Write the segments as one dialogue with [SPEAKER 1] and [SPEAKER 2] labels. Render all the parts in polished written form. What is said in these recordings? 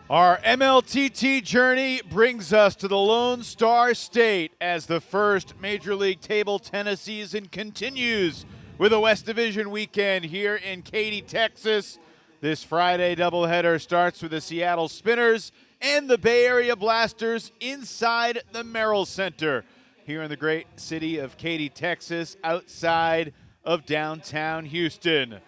[SPEAKER 1] Our MLTT journey brings us to the Lone Star State as the first Major League Table Tennis season continues with a West Division weekend here in Katy, Texas. This Friday doubleheader starts with the Seattle Spinners and the Bay Area Blasters inside the Merrill Center here in the great city of Katy, Texas, outside of downtown Houston.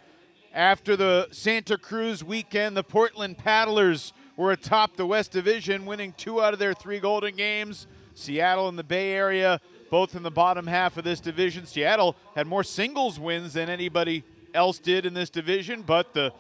[SPEAKER 1] After the Santa Cruz weekend, the Portland Paddlers were atop the West Division, winning 2 out of their 3 Golden Games. Seattle and the Bay Area, both in the bottom half of this division. Seattle had more singles wins than anybody else did in this division, but the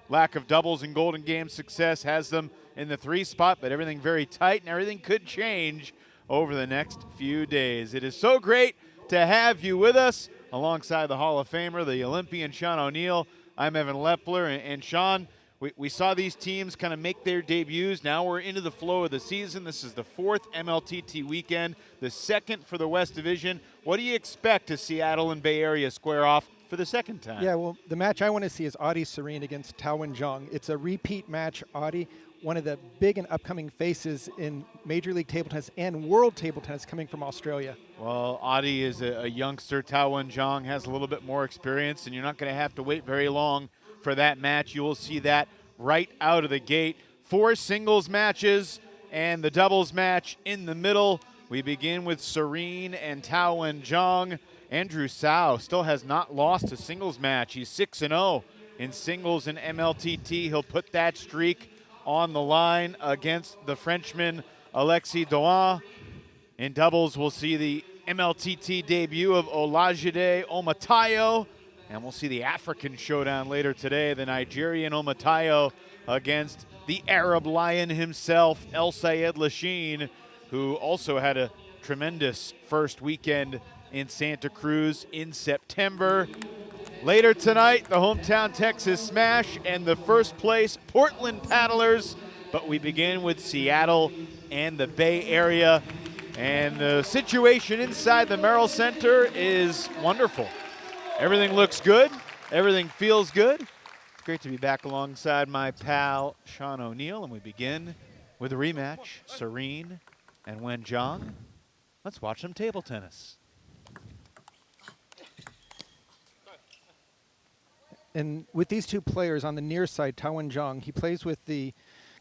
[SPEAKER 1] lack of doubles and Golden Game success has them in the 3 spot, but everything very tight, and everything could change over the next few days. It is so great to have you with us alongside the Hall of Famer, the Olympian Sean O'Neill. I'm Evan Lepler, and Sean, we saw these teams kind of make their debuts. Now we're into the flow of the season. This is the 4th MLTT weekend, the 2nd for the West Division. What do you expect to Seattle and Bay Area square off for the 2nd time?
[SPEAKER 2] Yeah, well, the match I want to see is Serene against Jong. It's a repeat match. One of the big and upcoming faces in Major League Table Tennis and World Table Tennis, coming from Australia.
[SPEAKER 1] Well, Adi is a youngster. Jong has a little bit more experience, and you're not going to have to wait very long for that match. You will see that right out of the gate. 4 singles matches and the doubles match in the middle. We begin with Serene and Jong. Andrew Sau still has not lost a singles match. He's 6-0 in singles in MLTT. He'll put that streak on the line against the Frenchman Elsayed Lashin. In doubles, we'll see the MLTT debut of Olajide Otomayo, and we'll see the African showdown later today, the Nigerian Omayo against the Arab Lion himself, Elsayed Lashin, who also had a tremendous first weekend in Santa Cruz in September. Later tonight, the hometown Texas Smash and the first place Portland Paddlers. But we begin with Seattle and the Bay Area. And the situation inside the Merrill Center is wonderful. Everything looks good. Everything feels good. It's great to be back alongside my pal, Sean O'Neill. And we begin with a rematch, Serene and Jong. Let's watch some table tennis.
[SPEAKER 2] And with these two players on the near side, Jong, he plays with the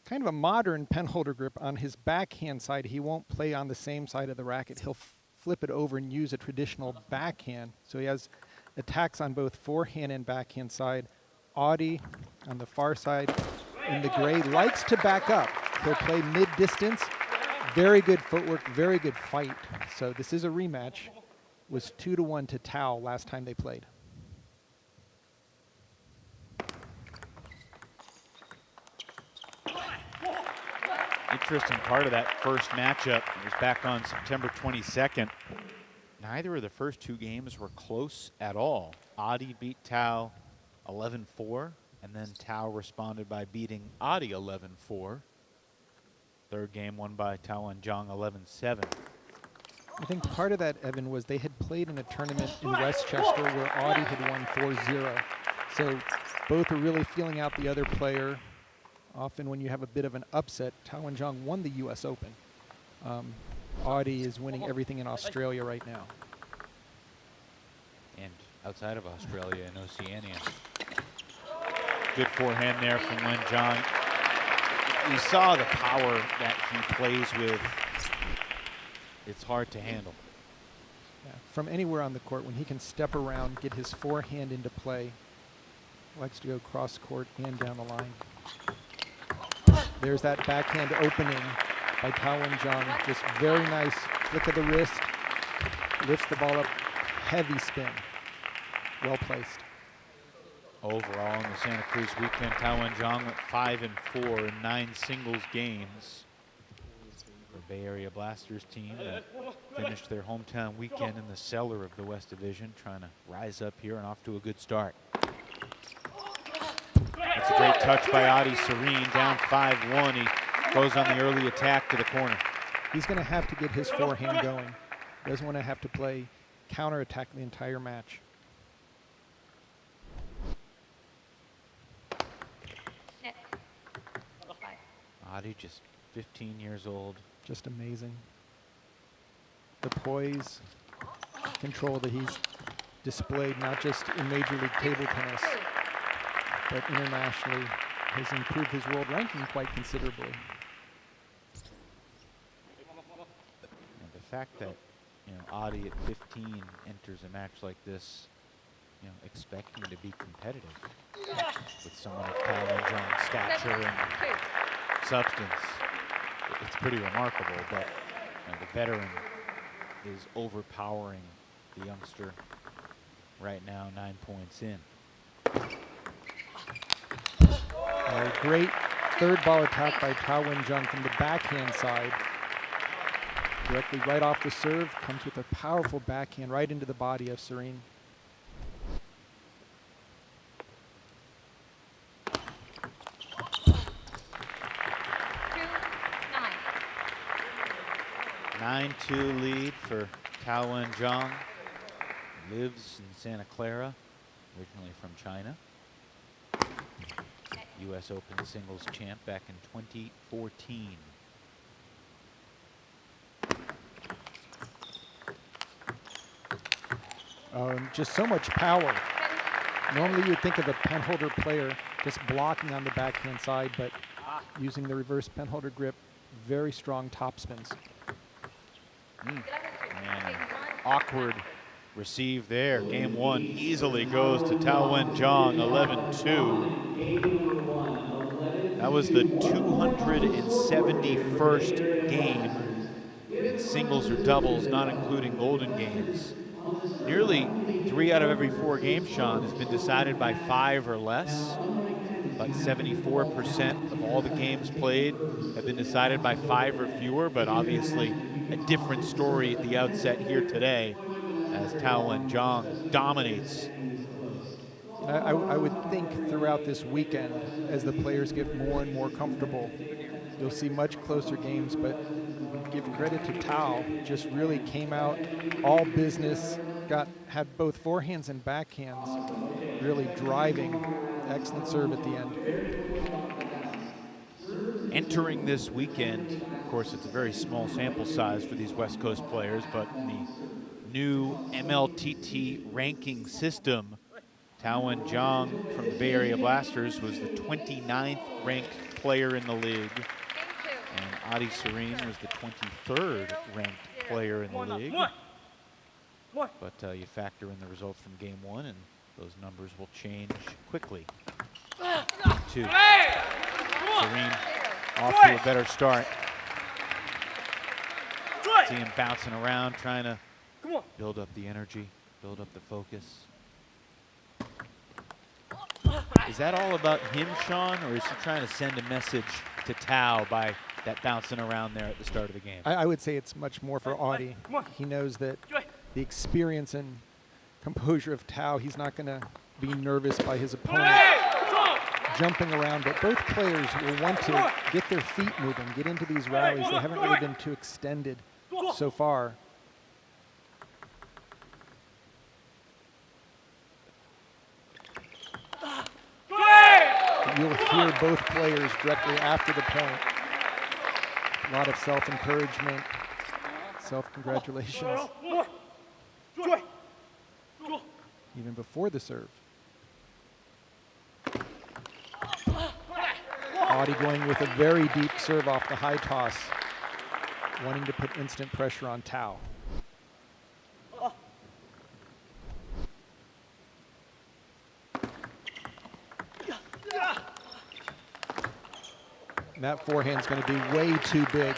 [SPEAKER 2] kind of a modern penholder grip on his backhand side. He won't play on the same side of the racket. He'll flip it over and use a traditional backhand. So he has attacks on both forehand and backhand side. Audi on the far side in the gray likes to back up. He'll play mid-distance. Very good footwork, very good fight. So this is a rematch. It was 2-1 to Tao last time they played.
[SPEAKER 1] Interesting part of that first matchup was back on September 22nd. Neither of the first 2 games were close at all. Adi beat Tao 11-4, and then Tao responded by beating Adi 11-4. Third game won by Jong 11-7.
[SPEAKER 2] I think part of that, Evan, was they had played in a tournament in Westchester where Adi had won 4-0. So both are really feeling out the other player. Often when you have a bit of an upset, Jong won the U.S. Open. Adi is winning everything in Australia right now.
[SPEAKER 1] And outside of Australia and Oceania. Good forehand there from Jong. We saw the power that he plays with. It's hard to handle.
[SPEAKER 2] Yeah, from anywhere on the court, when he can step around, get his forehand into play, likes to go cross court and down the line. There's that backhand opening by Jong. Just very nice flick of the wrist. Lifts the ball up. Heavy spin. Well placed.
[SPEAKER 1] Overall in the Santa Cruz weekend, Jong went 5-4 in 9 singles games. The Bay Area Blasters team that finished their hometown weekend in the cellar of the West Division, trying to rise up here and off to a good start. That's a great touch by Adi Serene, down 5-1. He goes on the early attack to the corner.
[SPEAKER 2] He's going to have to get his forehand going. Doesn't want to have to play counterattack the entire match.
[SPEAKER 1] Adi just 15 years old.
[SPEAKER 2] Just amazing. The poise, control that he's displayed, not just in Major League table tennis, but internationally, has improved his world ranking quite considerably.
[SPEAKER 1] And the fact that, Adi at 15 enters a match like this, expecting to be competitive with someone of Jong's stature and substance, it's pretty remarkable. But the veteran is overpowering the youngster right now, 9 points in.
[SPEAKER 2] A great third ball attack by Jong from the backhand side. Directly right off the serve, comes with a powerful backhand right into the body of Serene.
[SPEAKER 1] Nine 9-2 lead for Jong. Lives in Santa Clara, originally from China. U.S. Open singles champ back in 2014.
[SPEAKER 2] Just so much power. Normally you would think of a penholder player just blocking on the backhand side, but using the reverse penholder grip, very strong top spins.
[SPEAKER 1] And awkward receive there. Game one easily goes to Jong, 11-2. That was the 271st game in singles or doubles, not including golden games. Nearly 3 out of every 4 games, Sean, has been decided by 5 or less. About 74% of all the games played have been decided by 5 or fewer, but obviously a different story at the outset here today as Jong dominates.
[SPEAKER 2] I would think throughout this weekend, as the players get more and more comfortable, you'll see much closer games, but give credit to Tao, just really came out all business, had both forehands and backhands really driving. Excellent serve at the end.
[SPEAKER 1] Entering this weekend, of course, it's a very small sample size for these West Coast players, but in the new MLTT ranking system, Jong from the Bay Area Blasters was the 29th ranked player in the league. And Adi Serene was the 23rd ranked player in the league. But you factor in the results from game one, and those numbers will change quickly. 2. Serene off to a better start. See him bouncing around, trying to build up the energy, build up the focus. Is that all about him, Sean, or is he trying to send a message to Tao by that bouncing around there at the start of the game?
[SPEAKER 2] I would say it's much more for Adi. He knows that the experience and composure of Tao, he's not going to be nervous by his opponent jumping around, but both players will want to get their feet moving, get into these rallies. They haven't really been too extended so far. You'll hear both players directly after the point. A lot of self-encouragement, self-congratulations. Even before the serve. Adi going with a very deep serve off the high toss, wanting to put instant pressure on Tao. And that forehand's going to be way too big.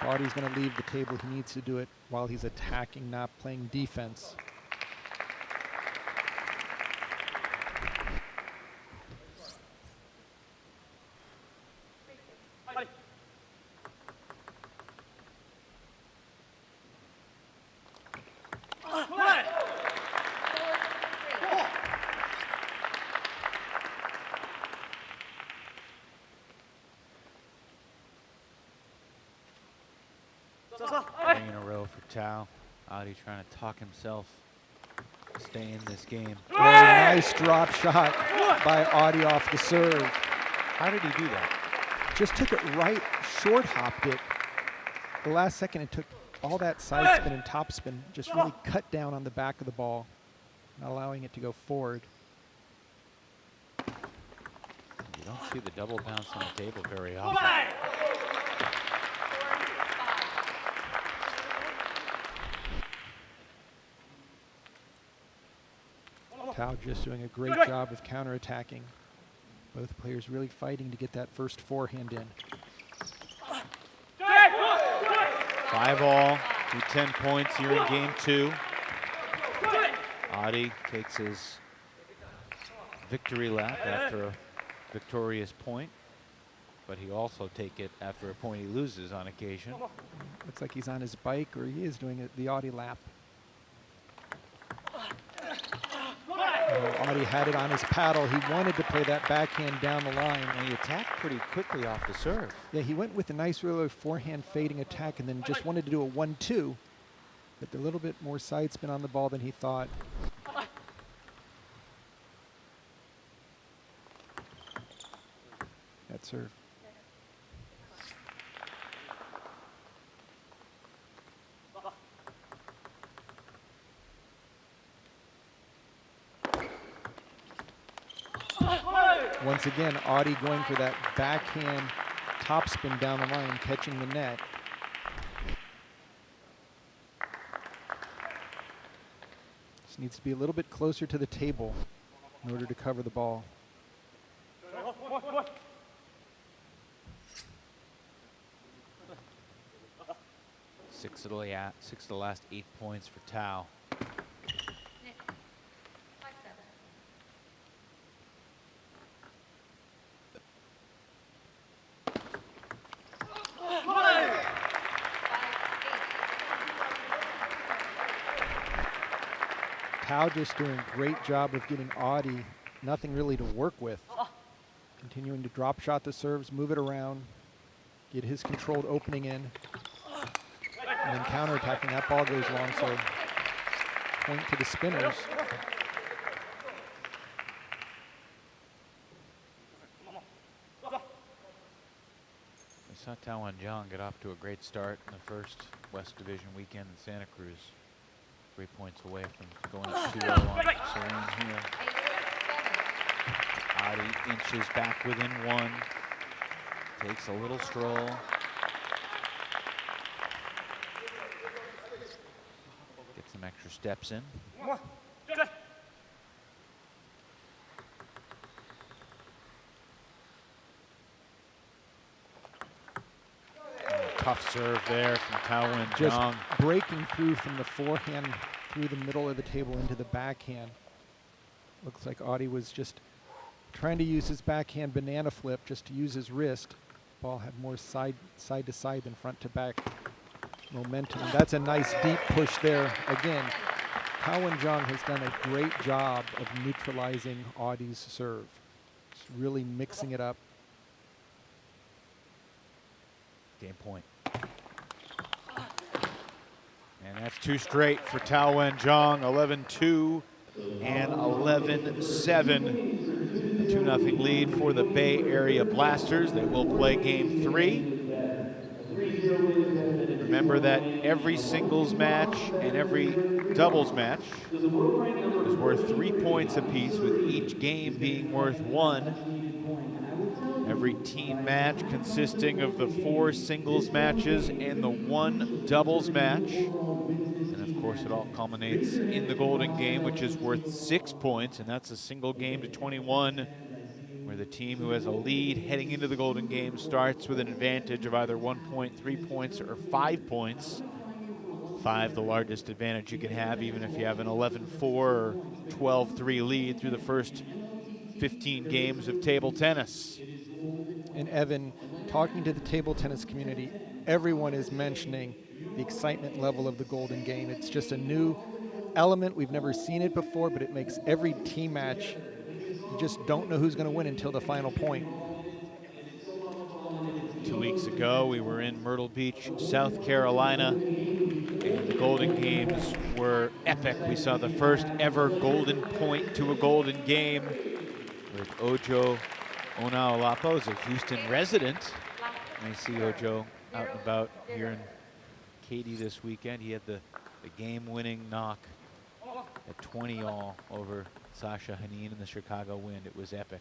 [SPEAKER 2] Adi's going to leave the table. He needs to do it while he's attacking, not playing defense.
[SPEAKER 1] Three in a row for Tao. Adi trying to talk himself to stay in this game.
[SPEAKER 2] Very nice drop shot by Adi off the serve.
[SPEAKER 1] How did he do that?
[SPEAKER 2] just took it right, short hopped it. The last second it took all that side spin and top spin, just really cut down on the back of the ball, not allowing it to go forward.
[SPEAKER 1] You don't see the double bounce on the table very often.
[SPEAKER 2] Tao just doing a great job of counterattacking. Both players really fighting to get that first forehand in.
[SPEAKER 1] 5-all to 10 points here in game 2. Adi takes his victory lap after a victorious point, but he also take it after a point he loses on occasion.
[SPEAKER 2] Looks like he's on his bike, or he is doing the Adi lap. Adi had it on his paddle. He wanted to play that backhand down the line.
[SPEAKER 1] And he attacked pretty quickly off the serve.
[SPEAKER 2] Yeah, he went with a nice really forehand fading attack and then just wanted to do a 1-2, but a little bit more side spin on the ball than he thought. That serve. Once again, Adi going for that backhand topspin down the line, catching the net. Just needs to be a little bit closer to the table in order to cover the ball.
[SPEAKER 1] Six of the last 8 points for Tao.
[SPEAKER 2] Tao just doing a great job of getting Adi nothing really to work with. Continuing to drop shot the serves, move it around, get his controlled opening in, and then counterattacking. That ball goes long, so point to the spinners.
[SPEAKER 1] We saw Twan Jong get off to a great start in the first West Division weekend in Santa Cruz. 3 points away from going up 2-0 on Serene here. Adi inches back within 1. Takes a little stroll. Get some extra steps in. Tough serve there from Twan
[SPEAKER 2] Just
[SPEAKER 1] Jong.
[SPEAKER 2] breaking through from the forehand through the middle of the table into the backhand. Looks like Adi was just trying to use his backhand banana flip just to use his wrist. Ball had more side to side than front to back momentum. And that's a nice deep push there. Again, Twan Jong has done a great job of neutralizing Adi's serve. Just really mixing it up.
[SPEAKER 1] Game point. And that's 2 straight for Twan Jong, 11-2 and 11-7. A 2-0 lead for the Bay Area Blasters. They will play game 3. Remember that every singles match and every doubles match is worth 3 points apiece, with each game being worth 1. Every team match consisting of the 4 singles matches and the 1 doubles match. And of course it all culminates in the Golden Game, which is worth 6 points, and that's a single game to 21, where the team who has a lead heading into the Golden Game starts with an advantage of either 1 point, 3 points, or 5 points. 5 the largest advantage you can have, even if you have an 11-4 or 12-3 lead through the first 15 games of table tennis.
[SPEAKER 2] And Evan, talking to the table tennis community, everyone is mentioning the excitement level of the Golden Game. It's just a new element. We've never seen it before, but it makes every team match, you just don't know who's going to win until the final point.
[SPEAKER 1] 2 weeks ago, we were in Myrtle Beach, South Carolina, and the Golden Games were epic. We saw the first ever golden point to a Golden Game with Ojo Olapo is a Houston resident. I see Ojo out and about here in Katy this weekend. He had the game-winning knock at 20 all over Sasha Hanin in the Chicago win. It was epic.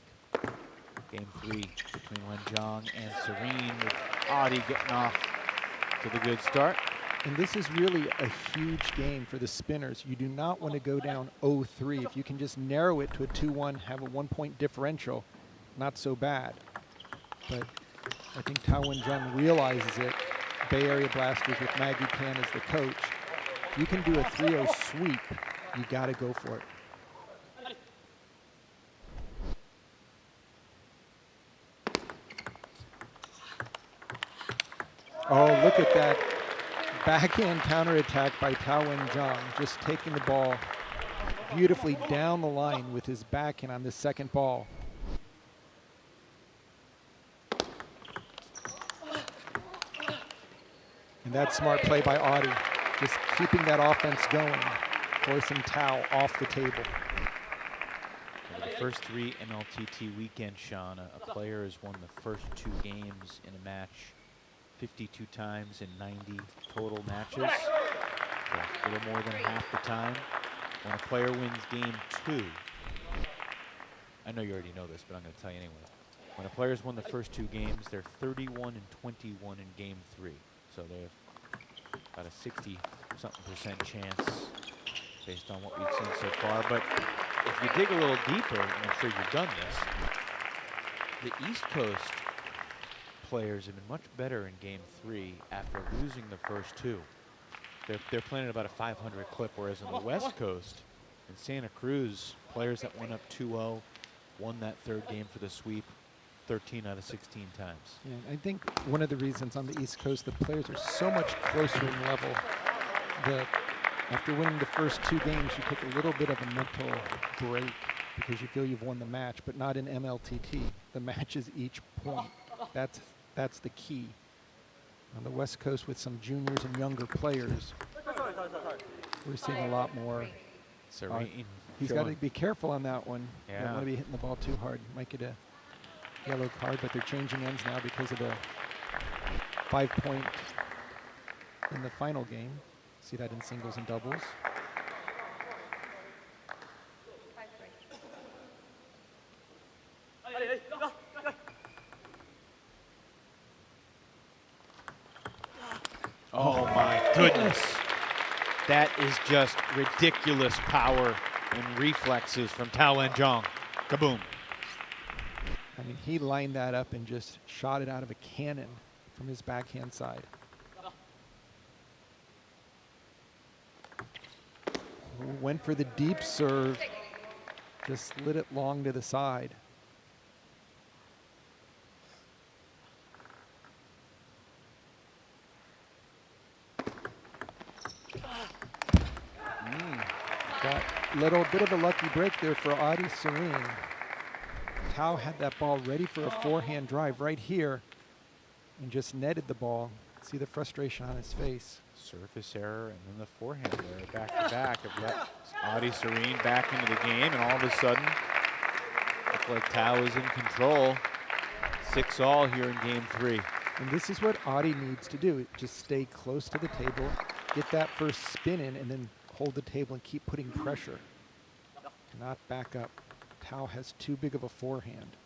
[SPEAKER 1] Game 3 between Jong and Serene, with Adi getting off to the good start.
[SPEAKER 2] And this is really a huge game for the spinners. You do not want to go down 0-3. If you can just narrow it to a 2-1, have a 1-point differential, not so bad. But I think Twan Jung realizes it. Bay Area Blasters with Maggie Tan as the coach. If you can do a 3-0 sweep, you got to go for it. Oh, look at that backhand counterattack by Twan Jung, just taking the ball beautifully down the line with his backhand on the second ball. And that's smart play by Adi, just keeping that offense going, forcing Tao off the table.
[SPEAKER 1] Over the first 3 MLTT weekends, Sean, a player has won the first 2 games in a match 52 times in 90 total matches. So a little more than half the time. When a player wins game 2, I know you already know this, but I'm going to tell you anyway. When a player's won the first 2 games, they're 31 and 21 in game 3. So they have about a 60-something% chance based on what we've seen so far. But if you dig a little deeper, and I'm sure you've done this, the East Coast players have been much better in game 3 after losing the first 2. They're playing at about a 500 clip, whereas on the West Coast, in Santa Cruz, players that went up 2-0 won that 3rd game for the sweep 13 out of 16 times.
[SPEAKER 2] Yeah, I think one of the reasons on the East Coast, the players are so much closer in level that after winning the first 2 games, you take a little bit of a mental break because you feel you've won the match, but not in MLTT. The match is each point. That's the key. On the West Coast with some juniors and younger players, we're seeing a lot more.
[SPEAKER 1] Serene.
[SPEAKER 2] He's got to be careful on that one.
[SPEAKER 1] Yeah.
[SPEAKER 2] Don't want to be hitting the ball too hard. Might get a yellow card, but they're changing ends now because of the 5-point in the final game. See that in singles and doubles.
[SPEAKER 1] Oh my goodness. That is just ridiculous power and reflexes from Twan Jung. Kaboom.
[SPEAKER 2] I mean, he lined that up and just shot it out of a cannon from his backhand side. Went for the deep serve, just slid it long to the side. Got a little bit of a lucky break there for Adi Serene. Tao had that ball ready for a forehand drive right here and just netted the ball. See the frustration on his face.
[SPEAKER 1] Surface error and then the forehand there, back to back, have let Adi Serene back into the game, and all of a sudden, looks like Tao is in control. 6-all here in game 3.
[SPEAKER 2] And this is what Adi needs to do. Just stay close to the table, get that first spin in, and then hold the table and keep putting pressure. Not back up. Tao has too big of a forehand.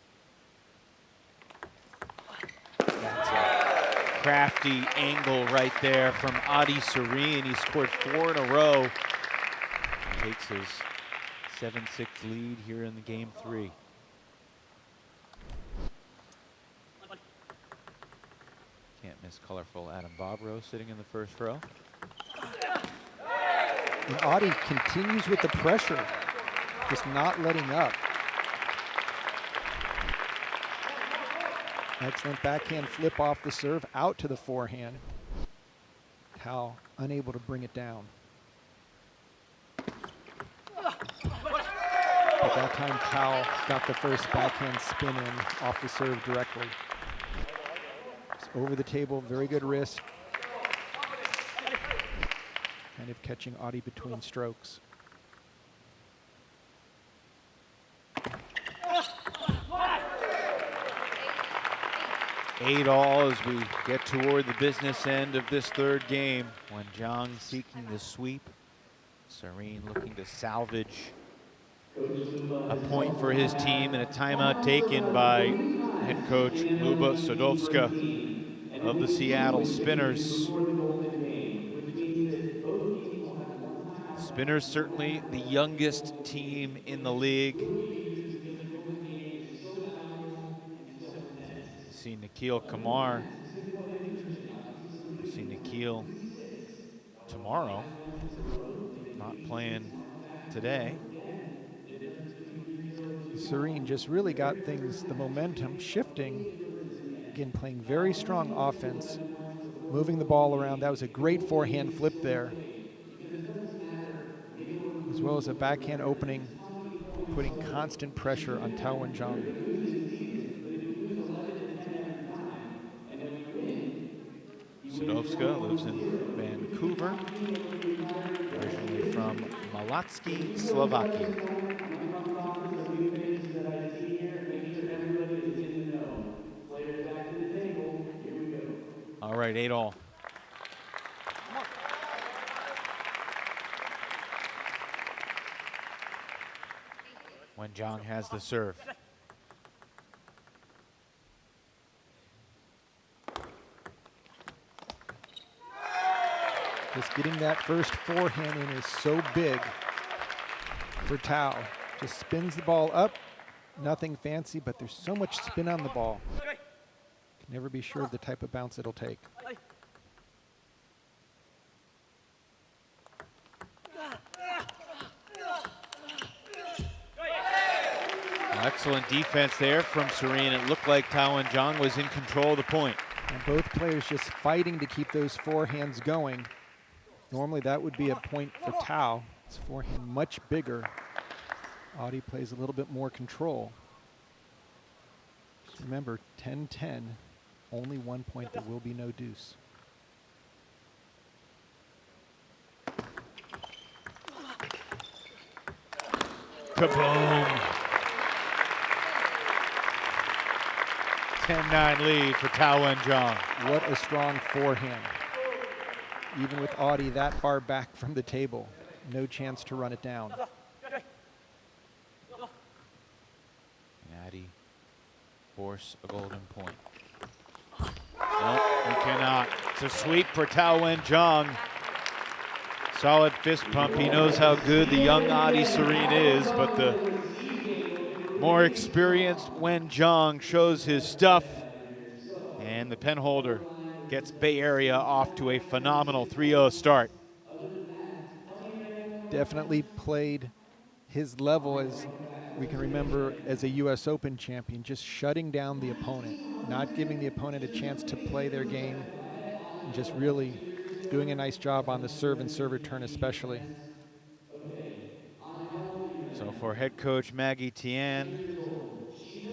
[SPEAKER 1] That's a crafty angle right there from Adi Serene. He scored 4 in a row. Takes his 7-6 lead here in the game 3. Can't miss colorful Adam Bobrow sitting in the first row.
[SPEAKER 2] And Adi continues with the pressure, just not letting up. Excellent backhand flip off the serve, out to the forehand. Tao unable to bring it down. At that time, Tao got the first backhand spin in off the serve directly. Just over the table, very good wrist. Kind of catching Adi between strokes.
[SPEAKER 1] 8-all as we get toward the business end of this third game. When Jong seeking the sweep, Serene looking to salvage a point for his team, and a timeout taken by head coach Luba Sadowska of the Seattle Spinners. Spinners certainly the youngest team in the league. See Nikhil Kumar. See Nikhil tomorrow. Not playing today.
[SPEAKER 2] Serene just really got things, the momentum shifting. Again, playing very strong offense, moving the ball around. That was a great forehand flip there, as well as a backhand opening, putting constant pressure on Twan Jong.
[SPEAKER 1] Sadowska lives in Vancouver, originally from Malatsky, Slovakia. All right, 8-all. When Jong has the serve.
[SPEAKER 2] Just getting that first forehand in is so big for Tao. Just spins the ball up, nothing fancy, but there's so much spin on the ball. Can never be sure of the type of bounce it'll take.
[SPEAKER 1] Excellent defense there from Serene. It looked like Twan Jong was in control of the point.
[SPEAKER 2] And both players just fighting to keep those forehands going. Normally that would be a point for Tao. His forehand much bigger. Audi plays a little bit more control. Just remember, 10-10, only 1 point, there will be no deuce.
[SPEAKER 1] Kaboom! 10-9 lead for Twan Jong.
[SPEAKER 2] What a strong forehand. Even with Audi that far back from the table, no chance to run it down.
[SPEAKER 1] Audi force a golden point. No, he cannot. It's a sweep for Twan Jong. Solid fist pump. He knows how good the young Audi Serene is, but the more experienced Wen Jong shows his stuff, and the penholder gets Bay Area off to a phenomenal 3-0 start.
[SPEAKER 2] Definitely played his level, as we can remember, as a US Open champion, just shutting down the opponent, not giving the opponent a chance to play their game, and just really doing a nice job on the serve and serve return especially.
[SPEAKER 1] So for head coach Maggie Tian,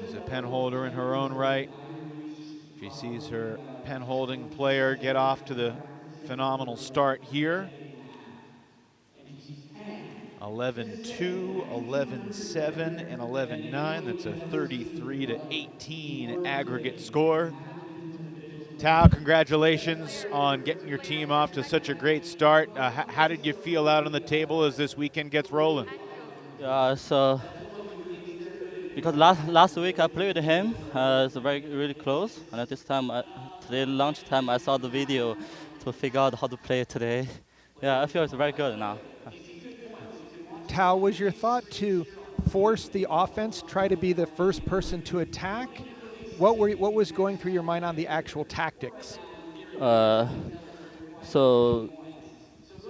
[SPEAKER 1] who's a penholder in her own right, she sees her pen-holding player get off to the phenomenal start here. 11-2, 11-7, and 11-9. That's a 33-18 aggregate score. Tao, congratulations on getting your team off to such a great start. How did you feel out on the table as this weekend gets rolling?
[SPEAKER 3] Yeah, so because last week I played with him, it's really close, and at this time, today lunchtime, I saw the video to figure out how to play today. Yeah, I feel it's very good now.
[SPEAKER 2] Tao, was your thought to force the offense, try to be the first person to attack? What was going through your mind on the actual tactics?
[SPEAKER 3] So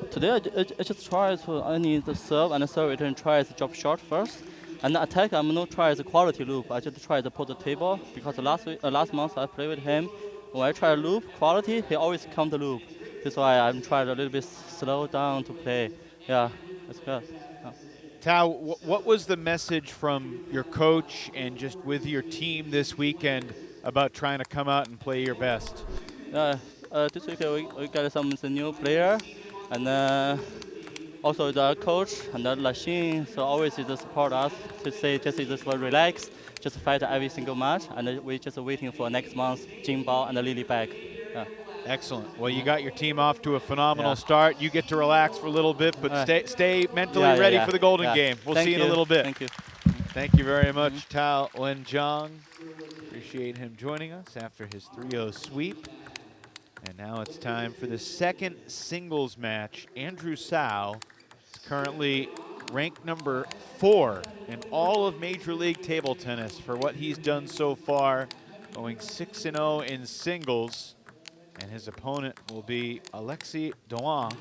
[SPEAKER 3] today I just try to only the serve and the serve return, try to drop short first. And the attack, I'm not trying the quality loop. I just try to put the table, because last month I played with him. When I try loop quality, he always come the loop. That's why I'm trying a little bit slow down to play. Yeah, that's good. Yeah.
[SPEAKER 1] Tao, what was the message from your coach and just with your team this weekend about trying to come out and play your best?
[SPEAKER 3] This week we got some new player, and Also the coach and the Lashin, so always just support us to say just relax, just fight every single match, and we just waiting for next month Jing Bao and the Lily back. Yeah.
[SPEAKER 1] Excellent. Well, you got your team off to a phenomenal
[SPEAKER 3] Yeah.
[SPEAKER 1] start. You get to relax for a little bit, but stay mentally
[SPEAKER 3] Yeah,
[SPEAKER 1] ready for the Golden
[SPEAKER 3] yeah.
[SPEAKER 1] Game. We'll
[SPEAKER 3] Thank
[SPEAKER 1] see you in a little bit.
[SPEAKER 3] Thank you.
[SPEAKER 1] Thank you very much, Tao Wen Jong. Appreciate him joining us after his 3-0 sweep. And now it's time for the second singles match. Andrew Sao is currently ranked number 4 in all of Major League Table Tennis for what he's done so far, going 6-0 in singles. And his opponent will be Elsayed Lashin,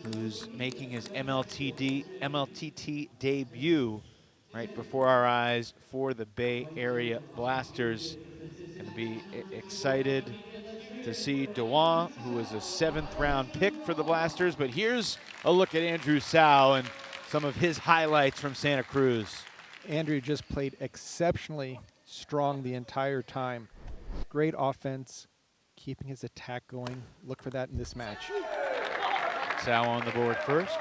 [SPEAKER 1] who's making his MLTT debut right before our eyes for the Bay Area Blasters. Going to be excited to see Dahan, who was a 7th round pick for the Blasters. But here's a look at Andrew Sao and some of his highlights from Santa Cruz.
[SPEAKER 2] Andrew just played exceptionally strong the entire time. Great offense, keeping his attack going. Look for that in this match.
[SPEAKER 1] Sao on the board first.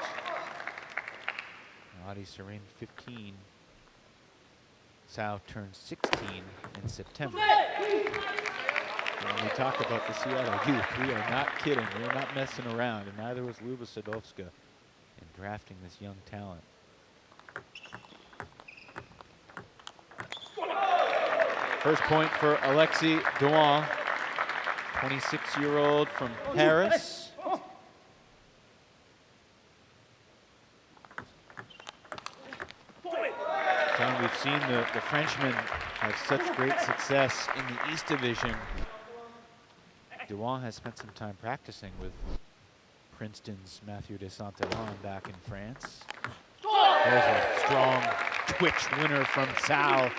[SPEAKER 1] Serene 15. Sao turns 16 in September. When we talk about the Seattle youth, we are not kidding. We are not messing around, and neither was Luba Sadovska in drafting this young talent. First point for Elsayed Lashin, 26-year-old from Paris. John, we've seen the Frenchmen have such great success in the East Division. Dahan has spent some time practicing with Princeton's Mathieu de Saint-Élan back in France. There's a strong twitch winner from Sao.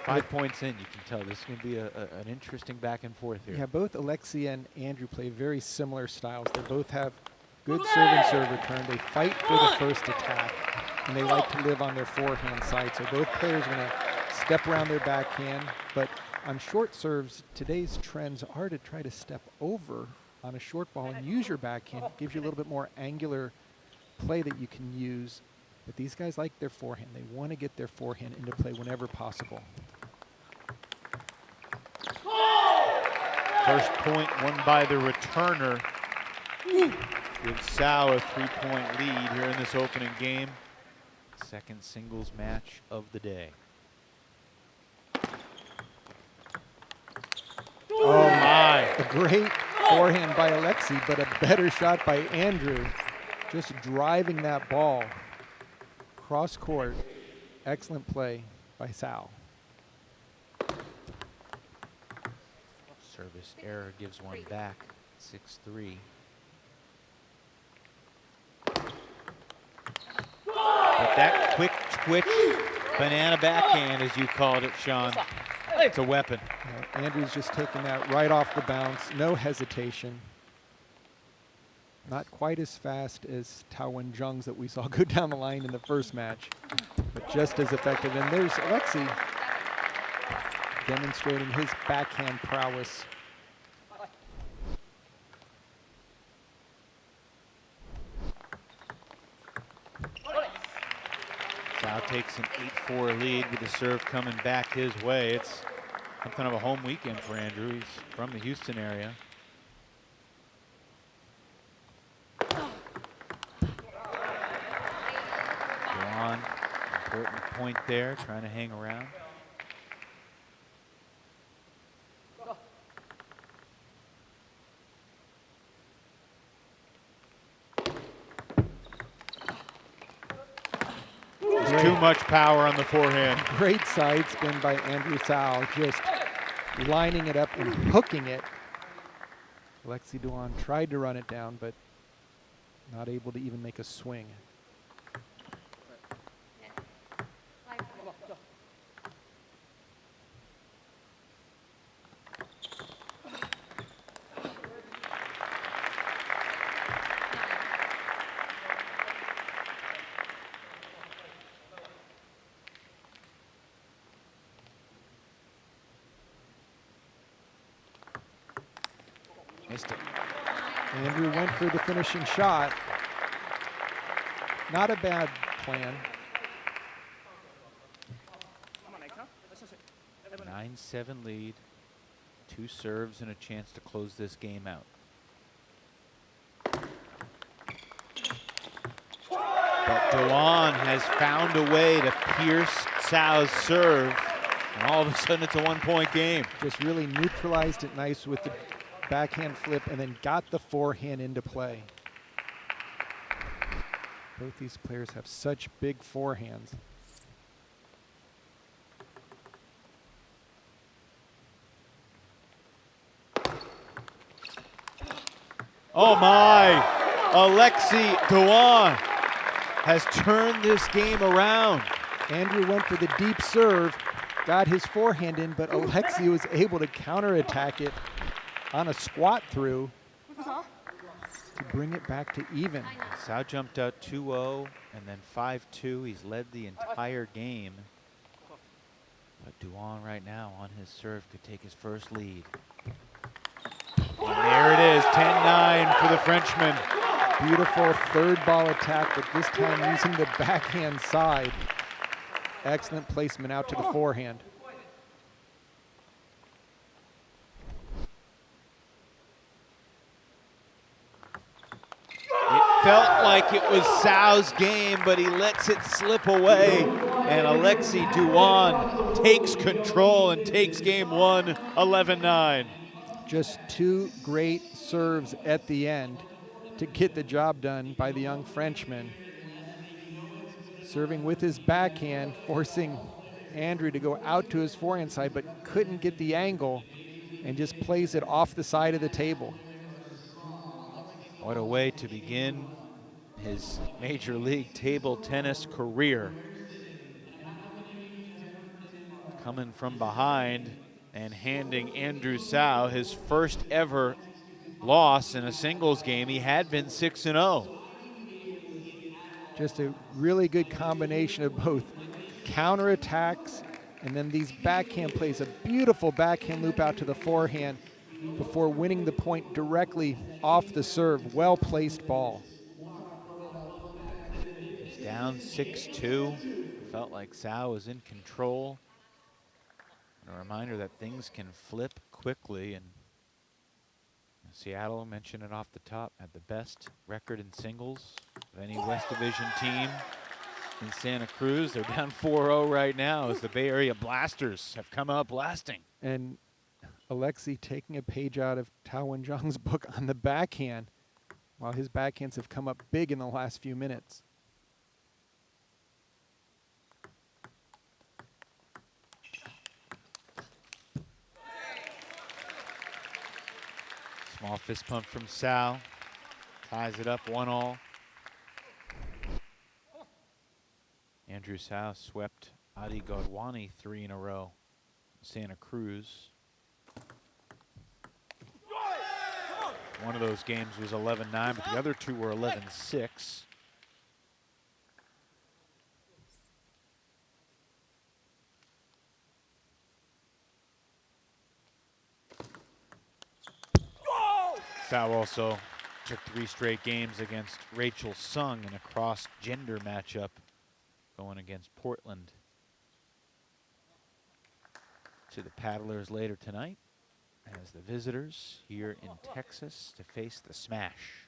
[SPEAKER 1] 5 points in, you can tell this is going to be an interesting back and forth here.
[SPEAKER 2] Yeah, both Alexi and Andrew play very similar styles. They both have good serve and serve return. They fight for the first attack, and they like to live on their forehand side. So both players are going to step around their backhand, but on short serves, today's trends are to try to step over on a short ball and use your backhand. It gives you a little bit more angular play that you can use. But these guys like their forehand. They want to get their forehand into play whenever possible.
[SPEAKER 1] First point won by the returner. Gives Sao a 3-point lead here in this opening game. Second singles match of the day.
[SPEAKER 2] Oh my. A great forehand by Alexi, but a better shot by Andrew. Just driving that ball cross court. Excellent play by Sao.
[SPEAKER 1] Service error gives one back, 6-3. But that quick twitch, banana backhand as you called it, Sean, it's a weapon.
[SPEAKER 2] Andrew's just taking that right off the bounce, no hesitation. Not quite as fast as Wen Jong's that we saw go down the line in the first match, but just as effective. And there's Alexi demonstrating his backhand prowess.
[SPEAKER 1] Sao takes an 8-4 lead with the serve coming back his way. It's something of a home weekend for Andrew. He's from the Houston area. Twan, important point there, trying to hang around. Too much power on the forehand.
[SPEAKER 2] Great side spin by Andrew Sao, just lining it up and hooking it. Elsayed Lashin tried to run it down, but not able to even make a swing.
[SPEAKER 1] Missed it.
[SPEAKER 2] Andrew went for the finishing shot. Not a bad plan.
[SPEAKER 1] 9-7 lead. 2 serves and a chance to close this game out. But Twan has found a way to pierce Sao's serve, and all of a sudden it's a 1-point game.
[SPEAKER 2] Just really neutralized it nice with the backhand flip and then got the forehand into play. Both these players have such big forehands.
[SPEAKER 1] Oh my! Elsayed Twan has turned this game around.
[SPEAKER 2] Andrew went for the deep serve, got his forehand in, but Elsayed was able to counterattack it on a squat through to bring it back to even.
[SPEAKER 1] Sao jumped out 2-0 and then 5-2. He's led the entire game. But Twan right now on his serve could take his first lead. And there it is, 10-9 for the Frenchman.
[SPEAKER 2] Beautiful third ball attack, but this time using the backhand side. Excellent placement out to the forehand.
[SPEAKER 1] It felt like it was Sao's game, but he lets it slip away. And Elsayed Twan takes control and takes game 1, 11-9.
[SPEAKER 2] Just 2 great serves at the end to get the job done by the young Frenchman. Serving with his backhand, forcing Andrew to go out to his forehand side, but couldn't get the angle and just plays it off the side of the table.
[SPEAKER 1] What a way to begin his Major League table tennis career. Coming from behind and handing Andrew Sao his first ever loss in a singles game. He had been 6-0.
[SPEAKER 2] Just a really good combination of both counterattacks and then these backhand plays, a beautiful backhand loop out to the forehand before winning the point directly off the serve. Well-placed ball.
[SPEAKER 1] He's down 6-2. Felt like Sao was in control. And a reminder that things can flip quickly, and Seattle, mentioned it off the top, had the best record in singles of any West Division team in Santa Cruz. They're down 4-0 right now as the Bay Area Blasters have come out blasting.
[SPEAKER 2] And Elsayed taking a page out of Twan Jong's book on the backhand, while his backhands have come up big in the last few minutes.
[SPEAKER 1] Small fist pump from Sao. Ties it up 1-1. Andrew Sao swept Adi Godwani 3 in a row. Santa Cruz. One of those games was 11-9, but the other 2 were 11-6. Sao also took 3 straight games against Rachel Sung in a cross-gender matchup going against Portland. To the paddlers later tonight as the visitors here in Texas to face the Smash.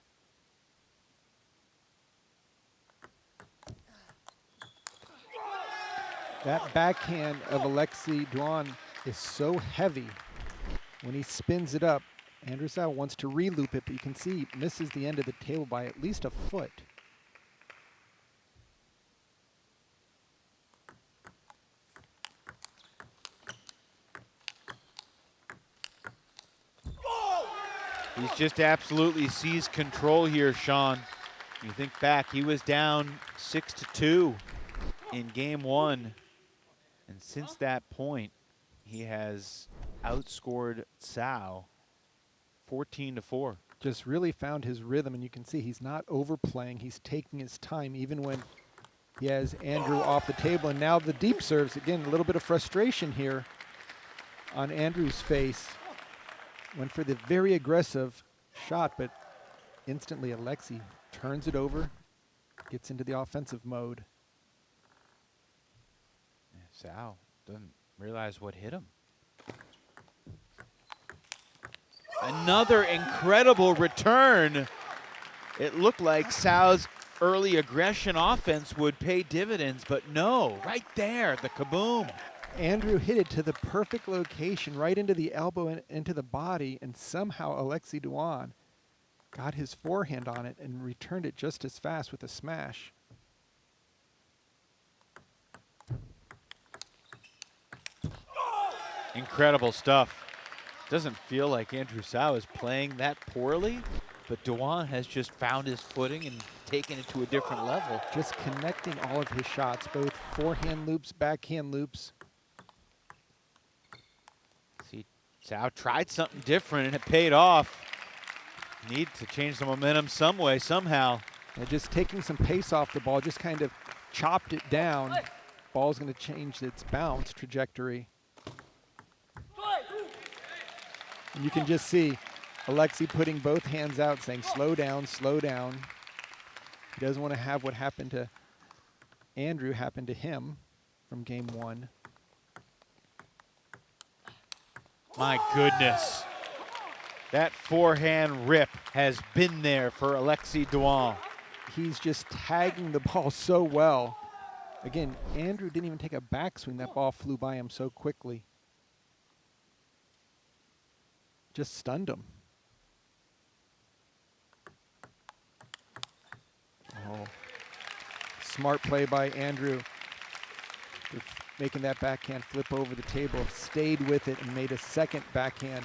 [SPEAKER 2] That backhand of Elsayed Twan is so heavy. When he spins it up, Andrew Sao wants to re-loop it, but you can see he misses the end of the table by at least a foot.
[SPEAKER 1] He's just absolutely seized control here, Sean. You think back, he was down 6-2 in game 1. And since that point, he has outscored Sao 14-4.
[SPEAKER 2] Just really found his rhythm, and you can see he's not overplaying. He's taking his time, even when he has Andrew off the table. And now the deep serves, again, a little bit of frustration here on Andrew's face. Went for the very aggressive shot, but instantly Alexei turns it over, gets into the offensive mode.
[SPEAKER 1] Sao doesn't realize what hit him. Another incredible return. It looked like Sao's early aggression offense would pay dividends, but no, right there, the kaboom.
[SPEAKER 2] Andrew hit it to the perfect location, right into the elbow and into the body, and somehow Alexei Twan got his forehand on it and returned it just as fast with a smash.
[SPEAKER 1] Incredible stuff. Doesn't feel like Andrew Sao is playing that poorly, but Twan has just found his footing and taken it to a different level.
[SPEAKER 2] Just connecting all of his shots, both forehand loops, backhand loops.
[SPEAKER 1] See, Sao tried something different and it paid off. Need to change the momentum some way, somehow.
[SPEAKER 2] And just taking some pace off the ball, just kind of chopped it down. Ball's going to change its bounce trajectory. And you can just see Alexei putting both hands out saying, slow down, slow down. He doesn't want to have what happened to Andrew happen to him from game 1.
[SPEAKER 1] My goodness. That forehand rip has been there for Alexei Twan.
[SPEAKER 2] He's just tagging the ball so well. Again, Andrew didn't even take a backswing. That ball flew by him so quickly. Just stunned him. Oh, smart play by Andrew. Making that backhand flip over the table, stayed with it and made a second backhand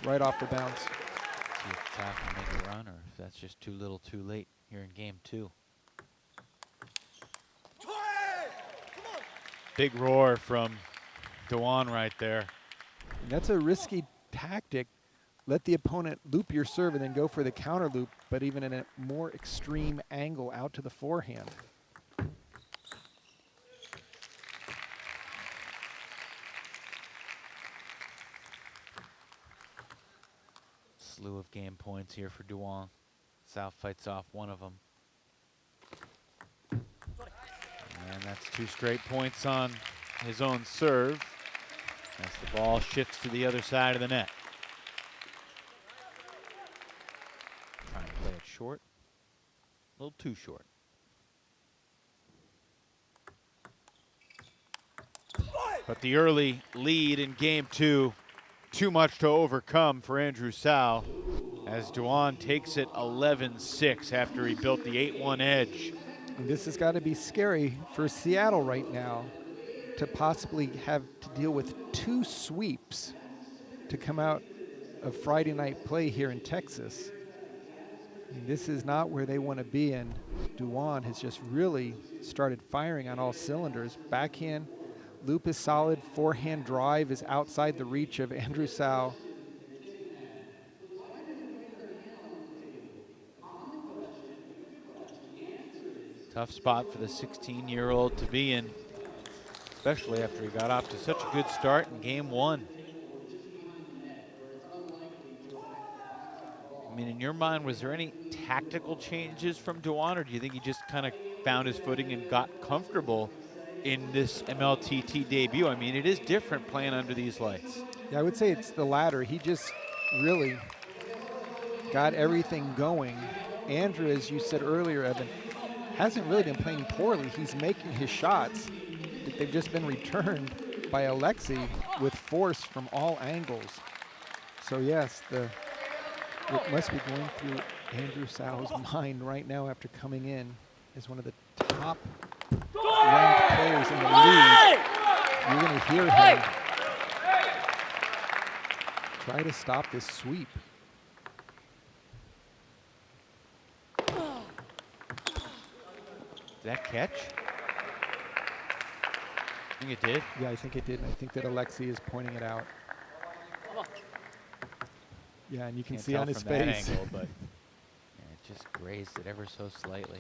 [SPEAKER 2] right off the bounce.
[SPEAKER 1] See if Tao can make a run or if that's just too little too late here in game 2. Big roar from Twan right there.
[SPEAKER 2] And that's a risky tactic. Let the opponent loop your serve and then go for the counter loop, but even in a more extreme angle out to the forehand.
[SPEAKER 1] Slew of game points here for Twan. Sao fights off one of them. And that's 2 straight points on his own serve as the ball shifts to the other side of the net. Trying to play it short. A little too short. But the early lead in game 2, too much to overcome for Andrew Sao as Twan takes it 11-6 after he built the 8-1 edge.
[SPEAKER 2] And this has got to be scary for Seattle right now to possibly have to deal with 2 sweeps to come out of Friday night play here in Texas. And this is not where they want to be, and Twan has just really started firing on all cylinders. Backhand loop is solid, forehand drive is outside the reach of Andrew Sao.
[SPEAKER 1] Tough spot for the 16-year-old to be in, especially after he got off to such a good start in game 1. I mean, in your mind, was there any tactical changes from Twan, or do you think he just kind of found his footing and got comfortable in this MLTT debut? I mean, it is different playing under these lights.
[SPEAKER 2] Yeah, I would say it's the latter. He just really got everything going. Andrew, as you said earlier, Evan, hasn't really been playing poorly. He's making his shots. They've just been returned by Alexei with force from all angles. So yes, it must be going through Andrew Sao's mind right now after coming in as one of the top ranked players in the league. You're going to hear him try to stop this sweep.
[SPEAKER 1] Did that catch? I think it did.
[SPEAKER 2] Yeah, I think it did, and I think that Alexei is pointing it out. Yeah, and you can
[SPEAKER 1] Can't
[SPEAKER 2] see
[SPEAKER 1] tell
[SPEAKER 2] on his
[SPEAKER 1] from that
[SPEAKER 2] face.
[SPEAKER 1] angle, but yeah, it just grazed it ever so slightly.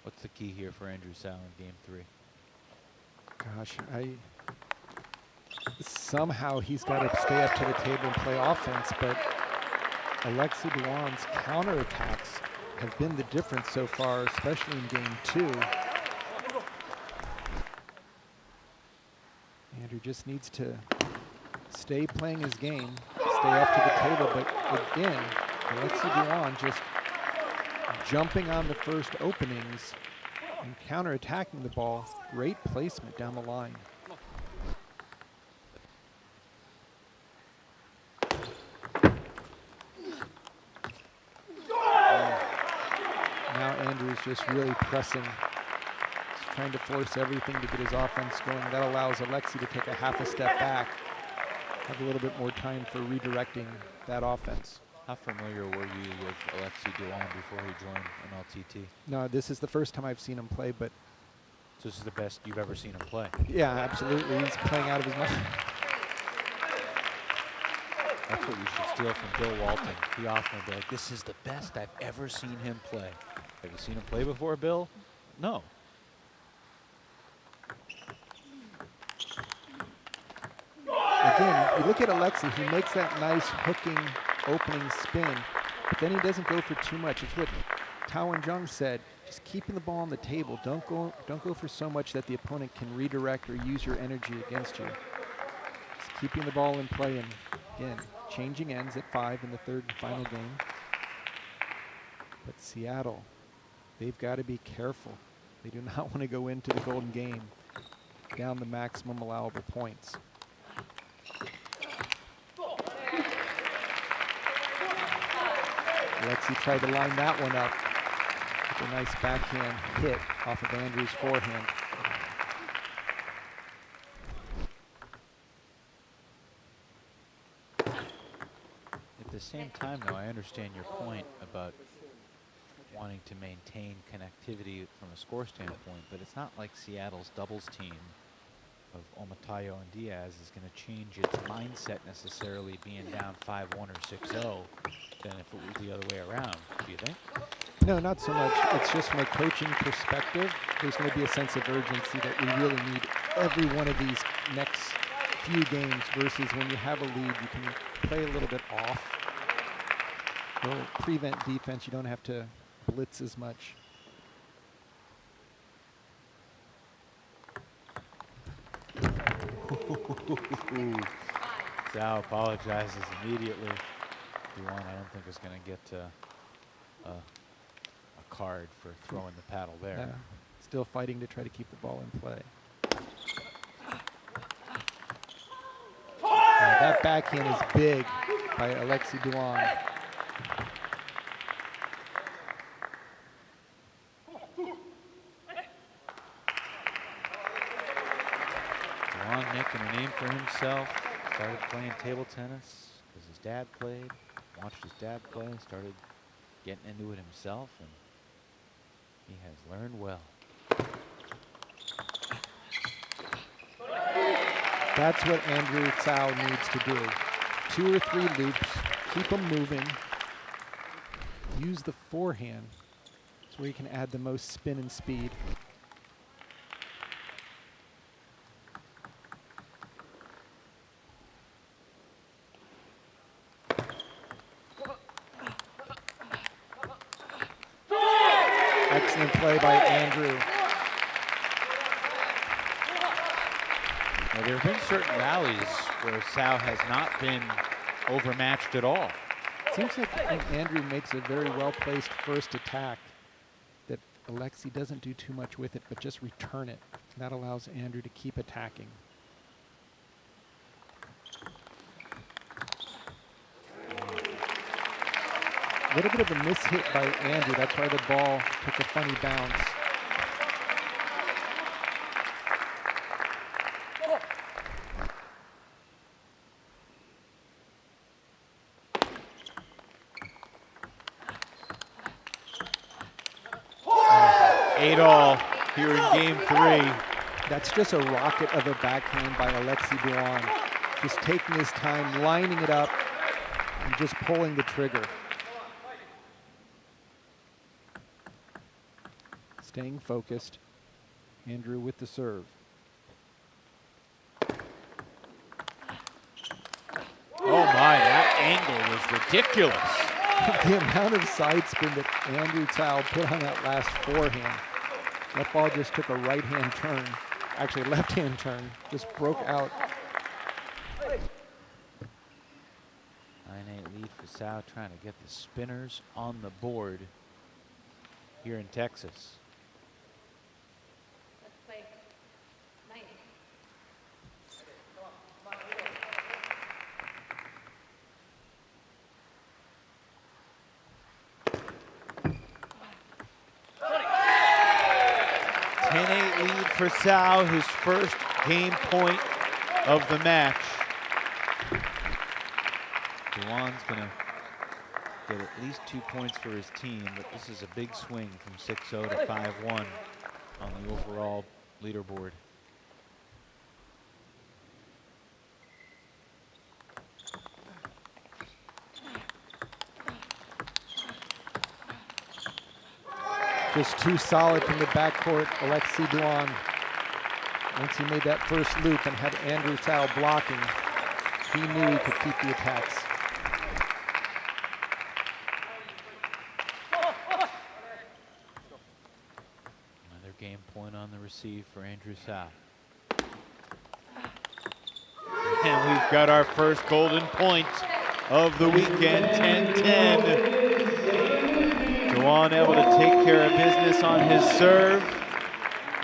[SPEAKER 1] What's the key here for Andrew Sao in game 3?
[SPEAKER 2] Gosh, Somehow he's got to stay up to the table and play offense, but Elsayed Lashin's counterattacks have been the difference so far, especially in game 2. Andrew just needs to stay playing his game, stay up to the table, but again, Elsayed Lashin just jumping on the first openings and counterattacking the ball. Great placement down the line. Now Andrew's just really pressing. He's trying to force everything to get his offense going. That allows Elsayed to take a half a step back, have a little bit more time for redirecting that offense.
[SPEAKER 1] How familiar were you with Elsayed Lashin before he joined MLTT?
[SPEAKER 2] No, this is the first time I've seen him play, but
[SPEAKER 1] So this is the best you've ever seen him play?
[SPEAKER 2] yeah, absolutely. He's playing out of his mind.
[SPEAKER 1] That's what you should steal from Bill Walton. He often would be like, this is the best I've ever seen him play. Have you seen him play before, Bill? No.
[SPEAKER 2] Again, you look at Elsayed, he makes that nice hooking opening spin, but then he doesn't go for too much. It's what Jong said, just keeping the ball on the table. Don't go for so much that the opponent can redirect or use your energy against you. Just keeping the ball in play, and again, changing ends at 5 in the third and final game. But Seattle, they've got to be careful. They do not want to go into the golden game down the maximum allowable points. Elsayed tried to line that one up with a nice backhand hit off of Andrew's forehand.
[SPEAKER 1] At the same time, though, I understand your point about wanting to maintain connectivity from a score standpoint, but it's not like Seattle's doubles team of Omayo and Diaz is going to change its mindset necessarily being down 5-1 or 6-0 than if it was the other way around, do you think?
[SPEAKER 2] No, not so much. It's just from a coaching perspective, there's going to be a sense of urgency that we really need every one of these next few games versus when you have a lead, you can play a little bit off. It'll prevent defense. You don't have to blitz as much.
[SPEAKER 1] Zhao apologizes immediately. Twan, I don't think is going to get a card for throwing the paddle there.
[SPEAKER 2] Yeah. Still fighting to try to keep the ball in play. That backhand is big by Elsayed Lashin.
[SPEAKER 1] Twan making a name for himself. Started playing table tennis because his dad played. Watched his dad play. Started getting into it himself, and he has learned well.
[SPEAKER 2] That's what Andrew Tsao needs to do. 2 or 3 loops, keep them moving. Use the forehand. That's where you can add the most spin and speed. Excellent play by Andrew.
[SPEAKER 1] Now, there have been certain rallies where Tsao has not been overmatched at all.
[SPEAKER 2] Seems like when Andrew makes a very well-placed first attack that Elsayed doesn't do too much with it, but just return it. That allows Andrew to keep attacking. A little bit of a mishit by Andrew. That's why the ball took a funny bounce.
[SPEAKER 1] Eight-all here in game 3.
[SPEAKER 2] That's just a rocket of a backhand by Elsayed Lashin. Just taking his time, lining it up, and just pulling the trigger. Staying focused. Andrew with the serve.
[SPEAKER 1] angle was ridiculous.
[SPEAKER 2] The amount of side spin that Andrew Tao put on that last forehand. That ball just took a right-hand turn, actually left-hand turn, just broke out.
[SPEAKER 1] 9-8 lead for Sao, trying to get the spinners on the board here in Texas. Lead for Sao, his first game point of the match. Twan's gonna get at least 2 points for his team, but this is a big swing from 6-0 to 5-1 on the overall leaderboard.
[SPEAKER 2] Just too solid from the backcourt, Elsayed Lashin. Once he made that first loop and had Andrew Tao blocking, he knew he could keep the attacks.
[SPEAKER 1] Another game point on the receive for Andrew Tao. And we've got our first golden point of the weekend, 10-10. Twan able to take care of business on his serve.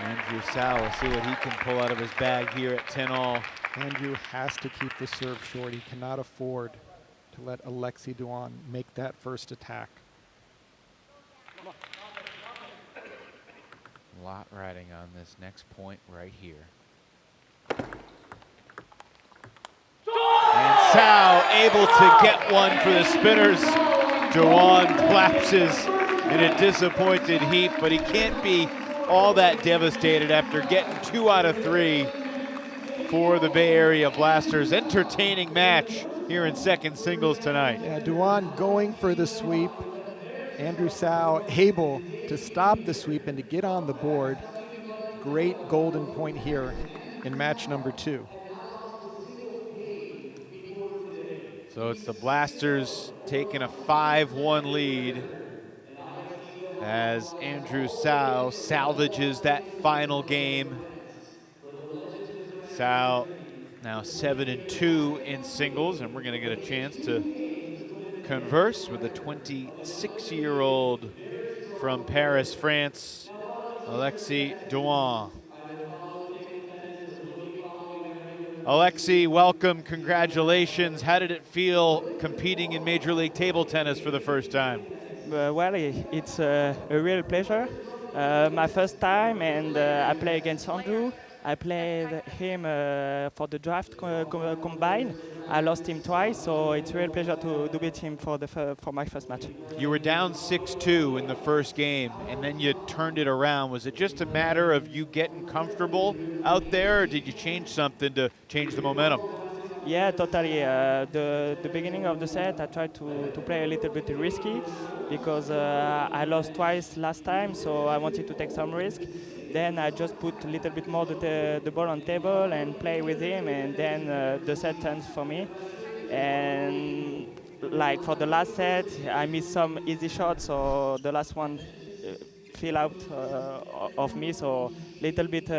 [SPEAKER 1] Andrew Tao will see what he can pull out of his bag here at 10-all.
[SPEAKER 2] Andrew has to keep the serve short. He cannot afford to let Elsayed Lashin make that first attack.
[SPEAKER 1] A lot riding on this next point right here. And Tao able to get one for the spinners. Twan collapses in a disappointed heap, but he can't be all that devastated after getting 2 out of 3 for the Bay Area Blasters. Entertaining match here in second singles tonight.
[SPEAKER 2] Yeah, Twan going for the sweep. Andrew Tao able to stop the sweep and to get on the board. Great golden point here in match number 2.
[SPEAKER 1] So it's the Blasters taking a 5-1 lead as Andrew Tao salvages that final game. Tao now 7-2 in singles, and we're going to get a chance to converse with the 26-year-old from Paris, France, Elsayed Lashin. Alexi, welcome, congratulations. How did it feel competing in Major League Table Tennis for the first time?
[SPEAKER 4] Well, it's a real pleasure. My first time, and I play against Andrew. I played him for the draft combine. I lost him twice, so it's a real pleasure to beat him for my first match.
[SPEAKER 1] You were down 6-2 in the first game, and then you turned it around. Was it just a matter of you getting comfortable out there, or did you change something to change the momentum?
[SPEAKER 4] Yeah, totally. The beginning of the set, I tried to play a little bit risky because I lost twice last time, so I wanted to take some risk. Then I just put a little bit more the ball on table and play with him, and then the set turns for me. And like for the last set, I missed some easy shots, so the last one fell out of me, so little bit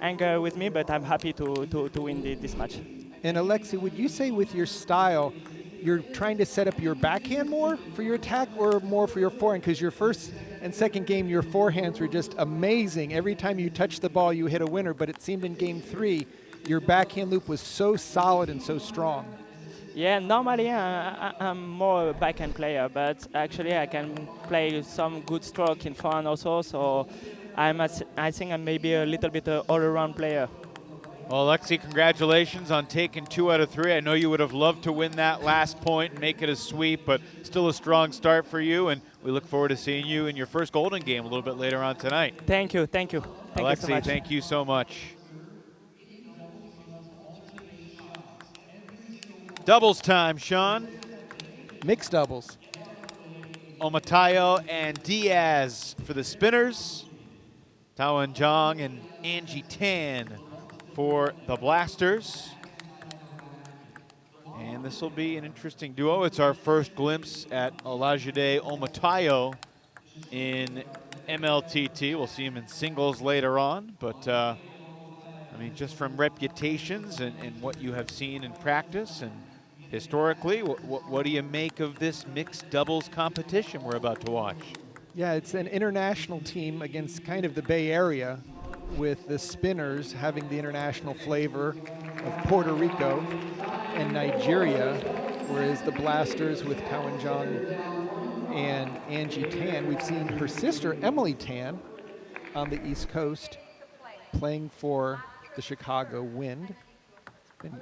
[SPEAKER 4] anger with me, but I'm happy to win this match.
[SPEAKER 2] And Alexi, would you say with your style, you're trying to set up your backhand more for your attack or more for your forehand? Because your first and second game, your forehands were just amazing. Every time you touched the ball, you hit a winner. But it seemed in game 3, your backhand loop was so solid and so strong.
[SPEAKER 4] Yeah, normally I'm more a backhand player, but actually I can play some good stroke in forehand also. So I think I'm maybe a little bit all-around player.
[SPEAKER 1] Well, Alexi, congratulations on taking 2 out of 3. I know you would have loved to win that last point and make it a sweep, but still a strong start for you, and we look forward to seeing you in your first Golden game a little bit later on tonight.
[SPEAKER 4] Thank you, thank you. Thank
[SPEAKER 1] Alexi,
[SPEAKER 4] you so much.
[SPEAKER 1] thank you so much. Doubles time, Sean.
[SPEAKER 2] Mixed doubles.
[SPEAKER 1] Omayo and Diaz for the spinners. Twan Jong and Angie Tan for the Blasters. And this will be an interesting duo. It's our first glimpse at Olajide Otomayo in MLTT. We'll see him in singles later on, but I mean, just from reputations and what you have seen in practice and historically, what do you make of this mixed doubles competition we're about to watch?
[SPEAKER 2] Yeah, it's an international team against kind of the Bay Area, with the spinners having the international flavor of Puerto Rico and Nigeria, whereas the blasters with Tawan Jong and Angie Tan, we've seen her sister Emily Tan on the East Coast playing for the Chicago Wind. Been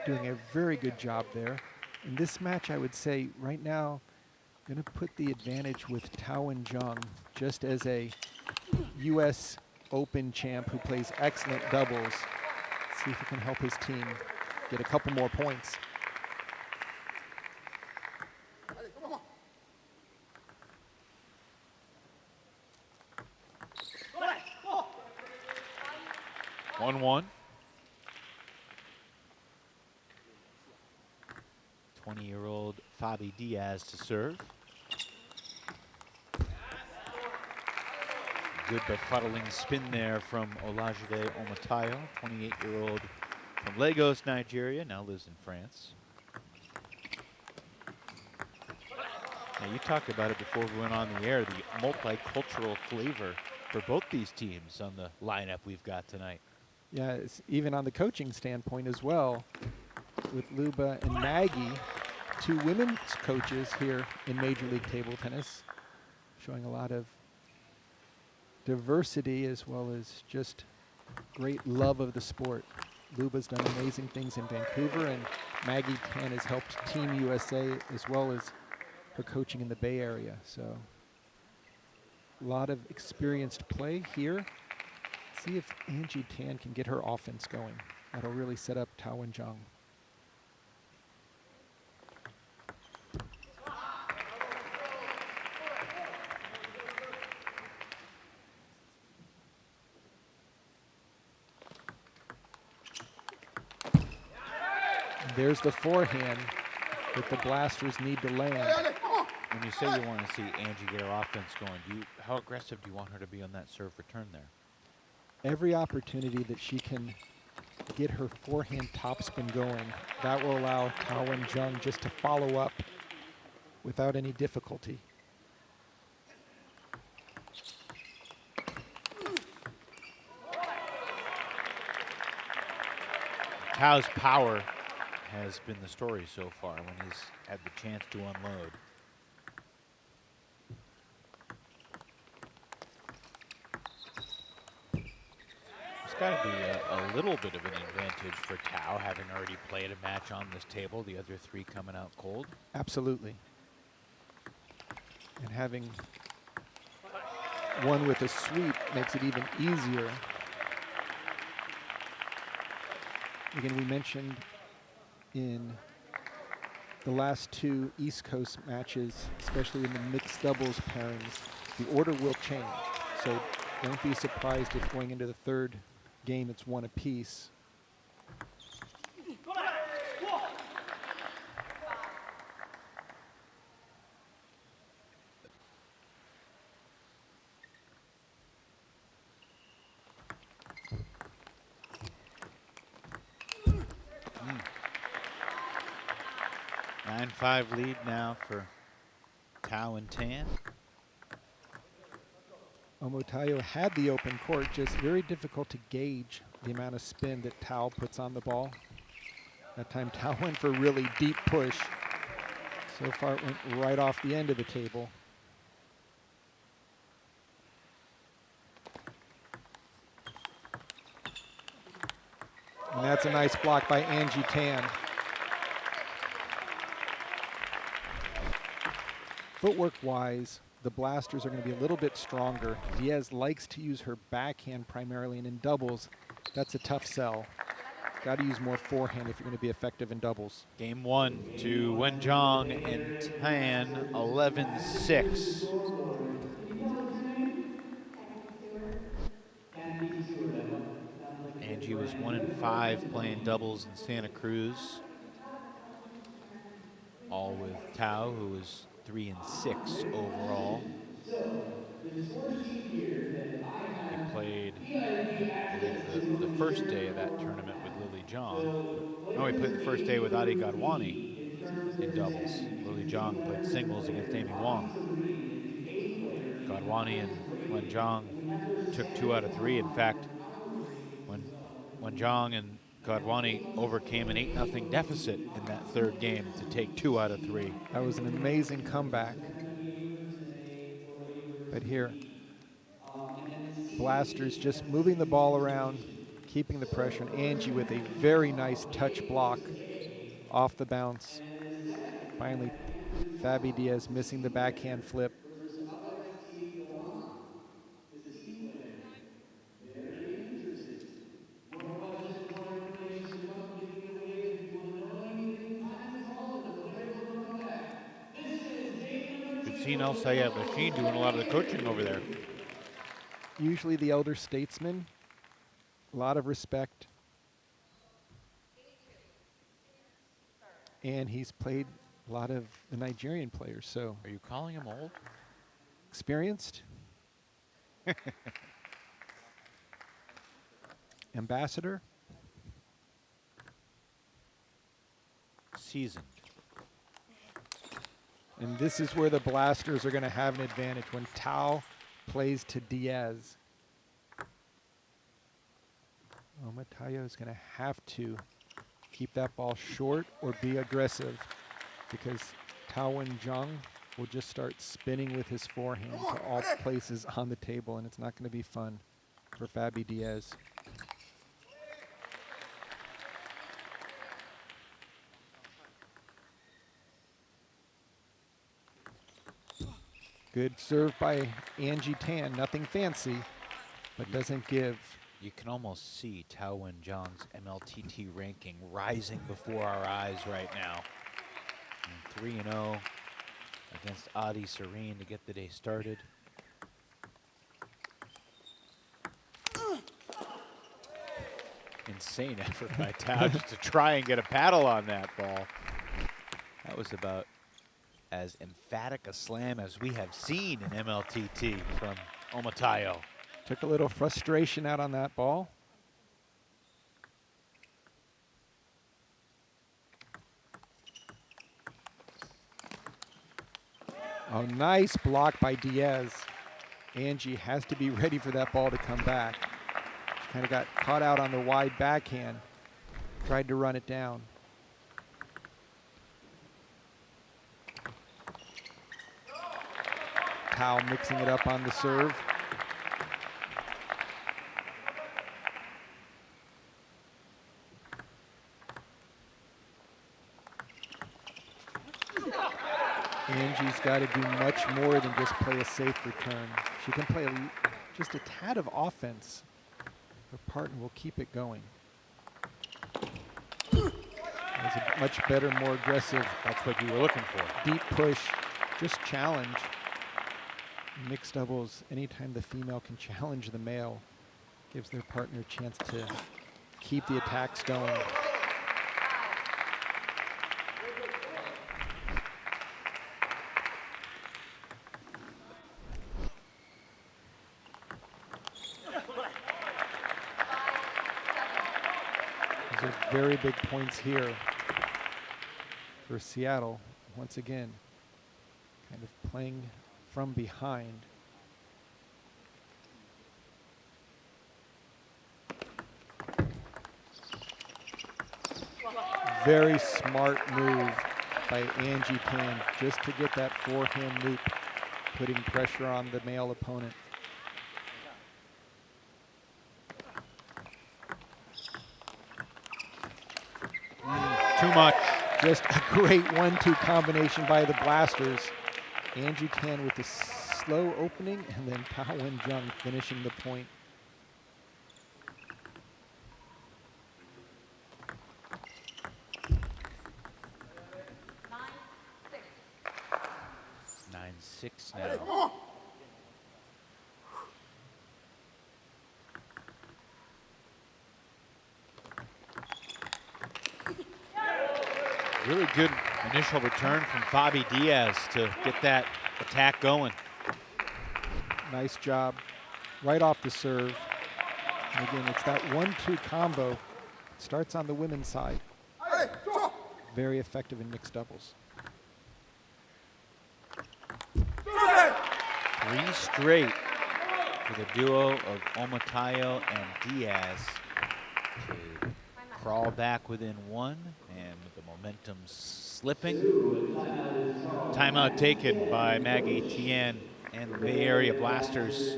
[SPEAKER 2] doing a very good job there. In this match, I would say right now, going to put the advantage with Tawan Jong, just as a U.S. Open champ who plays excellent doubles. See if he can help his team get a couple more points.
[SPEAKER 1] One. 20-year-old Fabi Diaz to serve. Good befuddling spin there from Olajide Otomayo, 28-year-old from Lagos, Nigeria, now lives in France. Now, you talked about it before we went on the air, the multicultural flavor for both these teams on the lineup we've got tonight.
[SPEAKER 2] Yeah, it's even on the coaching standpoint as well, with Luba and Maggie, two women's coaches here in Major League Table Tennis, showing a lot of diversity as well as just great love of the sport. Luba's done amazing things in Vancouver, and Maggie Tan has helped Team USA as well as her coaching in the Bay Area. So a lot of experienced play here. See if Angie Tan can get her offense going. That'll really set up Tawan Jong. There's the forehand that the blasters need to land.
[SPEAKER 1] When you say you want to see Angie get her offense going, how aggressive do you want her to be on that serve return there?
[SPEAKER 2] Every opportunity that she can get her forehand topspin going, that will allow Tawan Jong just to follow up without any difficulty.
[SPEAKER 1] Tao's power has been the story so far when he's had the chance to unload. It's got to be a little bit of an advantage for Tao, having already played a match on this table, the other three coming out cold.
[SPEAKER 2] Absolutely. And having one with a sweep makes it even easier. Again, we mentioned in the last two East Coast matches, especially in the mixed doubles pairings, the order will change. So don't be surprised if going into the third game it's one apiece.
[SPEAKER 1] Mm. 9-5 lead now for Tao and Tan.
[SPEAKER 2] Otomayo had the open court, just very difficult to gauge the amount of spin that Tao puts on the ball. That time Tao went for a really deep push. So far it went right off the end of the table. And that's a nice block by Angie Tan. Footwork-wise, the blasters are going to be a little bit stronger. Diaz likes to use her backhand primarily, and in doubles, that's a tough sell. Got to use more forehand if you're going to be effective in doubles.
[SPEAKER 1] Game one to Wenjong and Tan, 11-6. Angie was 1-5 playing doubles in Santa Cruz. all with Tao, who is 3 and 6 overall. He played, I believe, the first day of that tournament with Lily Jong. No, he played the first day with Adi Gadwani in doubles. Lily Jong played singles against Amy Wong. Gadwani and Wen Zhang took 2 out of 3. In fact, when Zhang and Gadwani overcame an 8-0 deficit in that third game to take 2 out of 3.
[SPEAKER 2] That was an amazing comeback. But here, Blasters just moving the ball around, keeping the pressure, and Angie with a very nice touch block off the bounce. Finally, Fabi Diaz missing the backhand flip.
[SPEAKER 1] We've seen Elsayed Lashin doing a lot of the coaching over there.
[SPEAKER 2] Usually the elder statesman, a lot of respect. And he's played a lot of the Nigerian players, so.
[SPEAKER 1] Are you calling him old?
[SPEAKER 2] Experienced. Ambassador.
[SPEAKER 1] Seasoned.
[SPEAKER 2] And this is where the Blasters are going to have an advantage when Tao plays to Diaz. Omayo is going to have to keep that ball short or be aggressive, because Tao and Jong will just start spinning with his forehand to all places on the table, and it's not going to be fun for Fabi Diaz. Good serve by Angie Tan. Nothing fancy, but doesn't give.
[SPEAKER 1] You can almost see Tao Wen Zhang's MLTT ranking rising before our eyes right now. 3-0 against Adi Serene to get the day started. Insane effort by Tao just to try and get a paddle on that ball. That was about as emphatic a slam as we have seen in MLTT from Omayo.
[SPEAKER 2] Took a little frustration out on that ball. Oh, nice block by Diaz. Angie has to be ready for that ball to come back. She kind of got caught out on the wide backhand. Tried to run it down. Tao mixing it up on the serve. Angie's got to do much more than just play a safe return. She can play just a tad of offense. Her partner will keep it going. That's a much better, more aggressive.
[SPEAKER 1] That's what you were looking for.
[SPEAKER 2] Deep push, just challenge. Mixed doubles, anytime the female can challenge the male, gives their partner a chance to keep the attacks going. These are very big points here for Seattle. Once again, kind of playing from behind. Very smart move by Angie Tan just to get that forehand loop, putting pressure on the male opponent.
[SPEAKER 1] Too much.
[SPEAKER 2] Just a great 1-2 combination by the Blasters. Angie Tan with the slow opening, and then Tao Wen Zhang finishing the point.
[SPEAKER 1] Nine six now. Really Initial return from Fabi Diaz to get that attack going.
[SPEAKER 2] Nice job right off the serve. And again, it's that 1-2 combo. Starts on the women's side. Very effective in mixed doubles.
[SPEAKER 1] 3 straight for the duo of Omotayo and Diaz to crawl back within 1, and with the momentum slipping. Timeout taken by Maggie Tien, and the Bay Area Blasters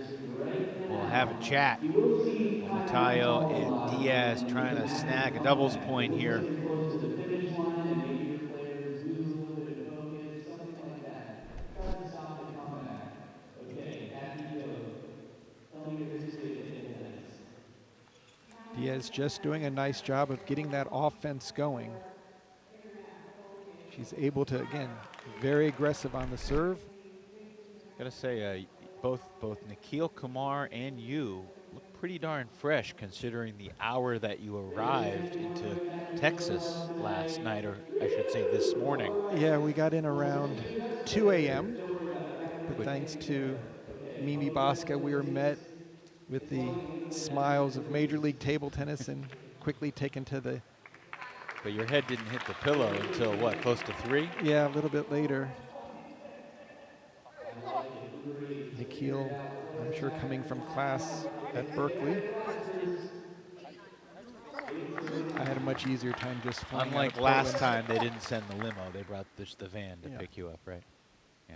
[SPEAKER 1] will have a chat. Omotayo and Diaz trying to snag a doubles point here.
[SPEAKER 2] Diaz just doing a nice job of getting that offense going. She's able to, again, very aggressive on the serve.
[SPEAKER 1] Gotta say, both Nikhil Kumar and you look pretty darn fresh considering the hour that you arrived into Texas last night, or I should say this morning.
[SPEAKER 2] Yeah, we got in around 2 a.m., but thanks to Mimi Bosca, we were met with the smiles of Major League Table Tennis and quickly taken to the...
[SPEAKER 1] But your head didn't hit the pillow until what, close to 3?
[SPEAKER 2] Yeah, a little bit later. Nikhil, I'm sure coming from class at Berkeley. I had a much easier time just flying.
[SPEAKER 1] Unlike last time, they didn't send the limo. They brought the van to pick you up, right? Yeah.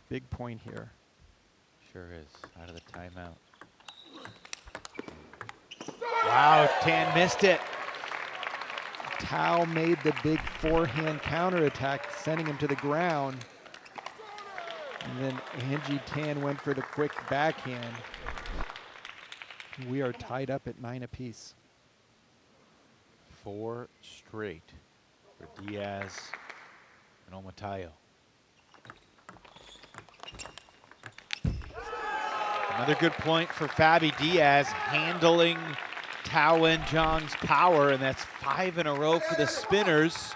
[SPEAKER 2] Big point here.
[SPEAKER 1] Sure is. Out of the timeout. Wow, Tan missed it.
[SPEAKER 2] Tao made the big forehand counterattack, sending him to the ground. And then Angie Tan went for the quick backhand. We are tied up at 9 apiece.
[SPEAKER 1] 4 straight for Diaz and Omotayo. Another good point for Fabi Diaz, handling Tao and Jong's power, and that's 5 in a row for the spinners.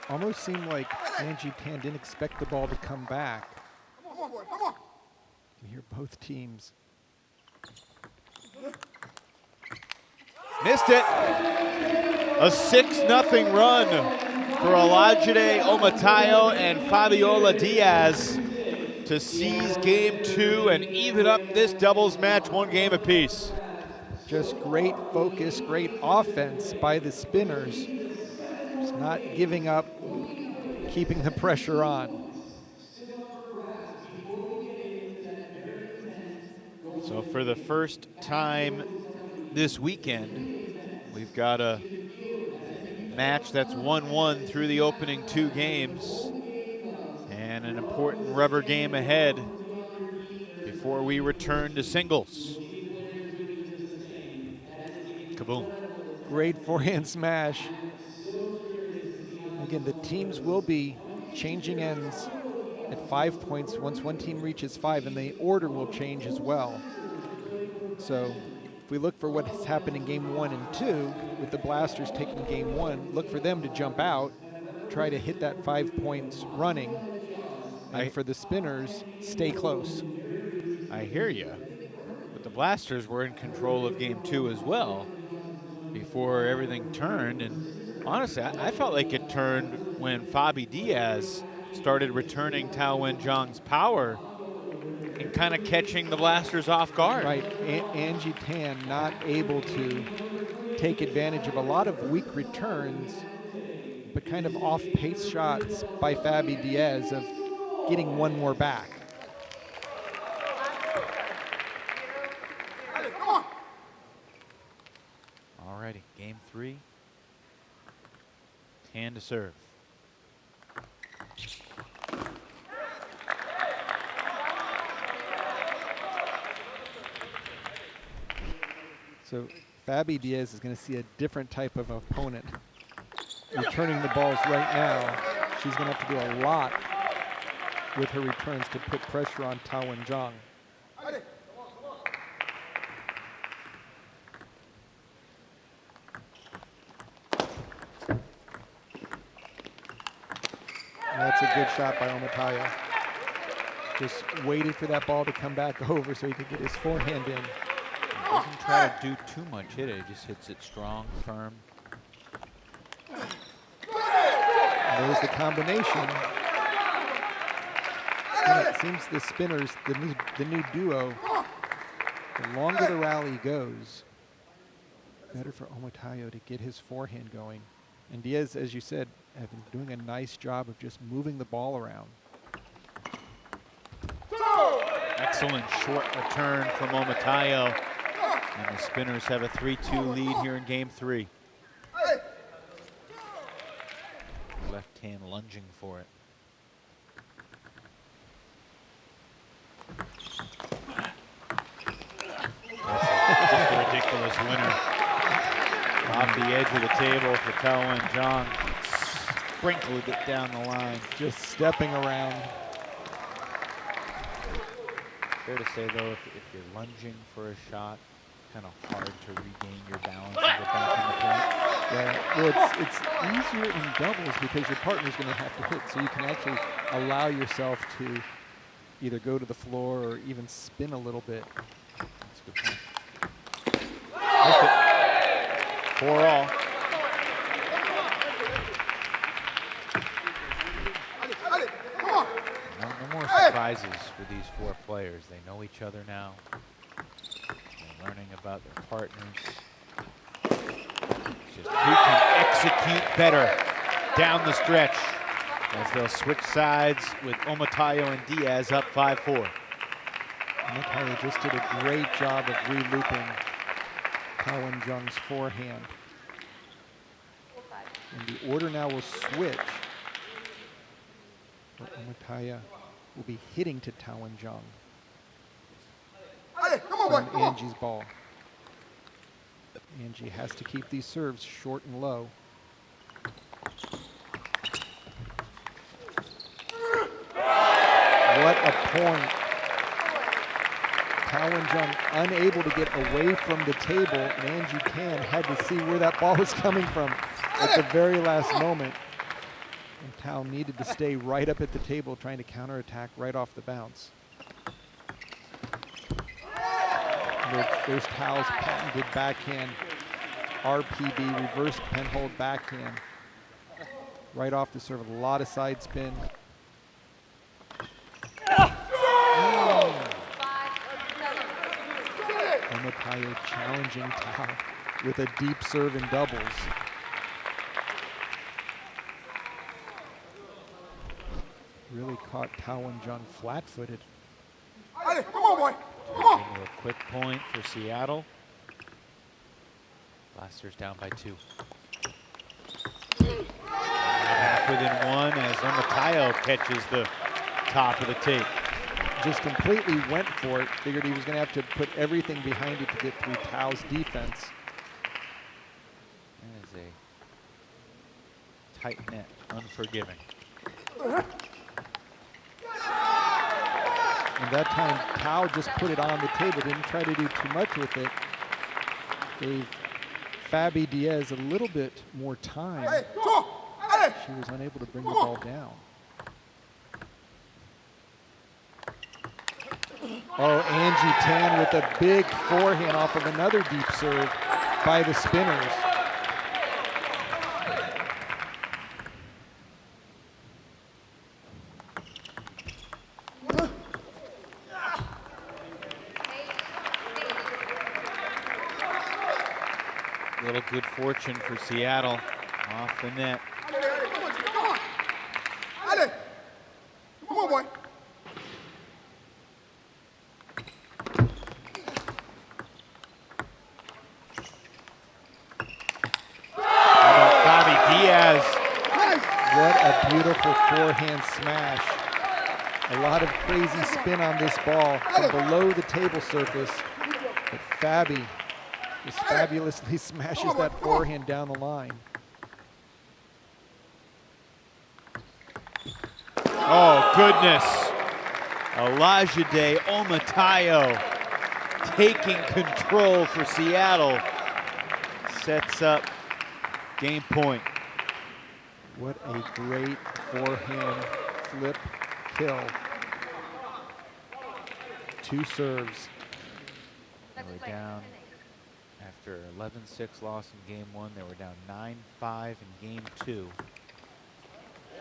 [SPEAKER 2] Almost seemed like Angie Tan didn't expect the ball to come back. You can hear both teams.
[SPEAKER 1] Missed it. A 6-0 run for Olajide Otomayo and Fabiola Diaz to seize game 2 and even up this doubles match 1 game apiece.
[SPEAKER 2] Just great focus, great offense by the spinners. Just not giving up, keeping the pressure on.
[SPEAKER 1] So for the first time this weekend, we've got a match that's 1-1 through the opening 2 games and an important rubber game ahead before we return to singles. Kaboom.
[SPEAKER 2] Great forehand smash. Again, the teams will be changing ends at 5 points once one team reaches 5, and the order will change as well. So if we look for what's happened in game 1 and 2, with the Blasters taking game 1, look for them to jump out, try to hit that 5 points running, and for the spinners, stay close.
[SPEAKER 1] I hear you, but the Blasters were in control of game 2 as well before everything turned, and honestly, I felt like it turned when Fabi Diaz started returning Tao Wen-Zhang's power and kind of catching the Blasters off guard.
[SPEAKER 2] Right, Angie Tan not able to take advantage of a lot of weak returns, but kind of off-pace shots by Fabi Diaz of getting one more back.
[SPEAKER 1] Alrighty, game 3. Tan to serve.
[SPEAKER 2] So Fabi Diaz is going to see a different type of opponent. Returning the balls right now, she's going to have to do a lot with her returns to put pressure on Tao Wen-Zhang. a good shot by Omayo. Just waited for that ball to come back over so he could get his forehand in.
[SPEAKER 1] He doesn't try to do too much hit it. He just hits it strong, firm.
[SPEAKER 2] And there's the combination. And it seems the spinners, the new duo, the longer the rally goes, better for Omayo to get his forehand going. And Diaz, as you said, have been doing a nice job of just moving the ball around.
[SPEAKER 1] Excellent short return from Omayo. And the spinners have a 3-2 lead here in game 3. Left hand lunging for it. That's just a ridiculous winner. Off the edge of the table for Twan Jong. Sprinkled it down the line.
[SPEAKER 2] Just stepping around.
[SPEAKER 1] Fair to say, though, if you're lunging for a shot, kind of hard to regain your balance and get back in the point.
[SPEAKER 2] Yeah, well, it's easier in doubles because your partner's going to have to hit, so you can actually allow yourself to either go to the floor or even spin a little bit.
[SPEAKER 1] That's a good point. Missed it. 4-all. No more surprises with these 4 players. They know each other now. They're learning about their partners. It's just who can execute better down the stretch as they'll switch sides with Omayo and Diaz up 5-4.
[SPEAKER 2] Omayo just did a great job of re-looping Twan Jong's forehand. And the order now will switch. But Omayo will be hitting to Twan Jong from Angie's ball. Angie has to keep these serves short and low. What a point. Twan Jong unable to get away from the table, and Angie Tan had to see where that ball was coming from at the very last moment. And Tao needed to stay right up at the table trying to counterattack right off the bounce. There's Tao's patented backhand, RPB, reverse penhold backhand. Right off the serve, a lot of side spin. Omayo challenging Tao with a deep serve in doubles. Really caught Twan Jong flat-footed.
[SPEAKER 1] Come on, boy. Come on. A quick point for Seattle. Blasters down by 2. Back within 1 as Omayo catches the top of the tape.
[SPEAKER 2] Just completely went for it. Figured he was going to have to put everything behind it to get through Tao's defense.
[SPEAKER 1] That is a tight net, unforgiving.
[SPEAKER 2] And that time, Tao just put it on the table, didn't try to do too much with it. Gave Fabi Diaz a little bit more time. She was unable to bring the ball down. Oh, Angie Tan with a big forehand off of another deep serve by the spinners.
[SPEAKER 1] A little good fortune for Seattle off the net.
[SPEAKER 5] Come on, boy.
[SPEAKER 1] Diaz.
[SPEAKER 2] What a beautiful forehand smash. A lot of crazy spin on this ball from below the table surface. But Fabi just fabulously smashes that forehand down the line.
[SPEAKER 1] Oh, goodness. Olajide Otomayo taking control for Seattle. Sets up game point.
[SPEAKER 2] What a great forehand flip, kill. 2 serves.
[SPEAKER 1] They were down after 11-6 loss in game 1. They were down 9-5 in game 2.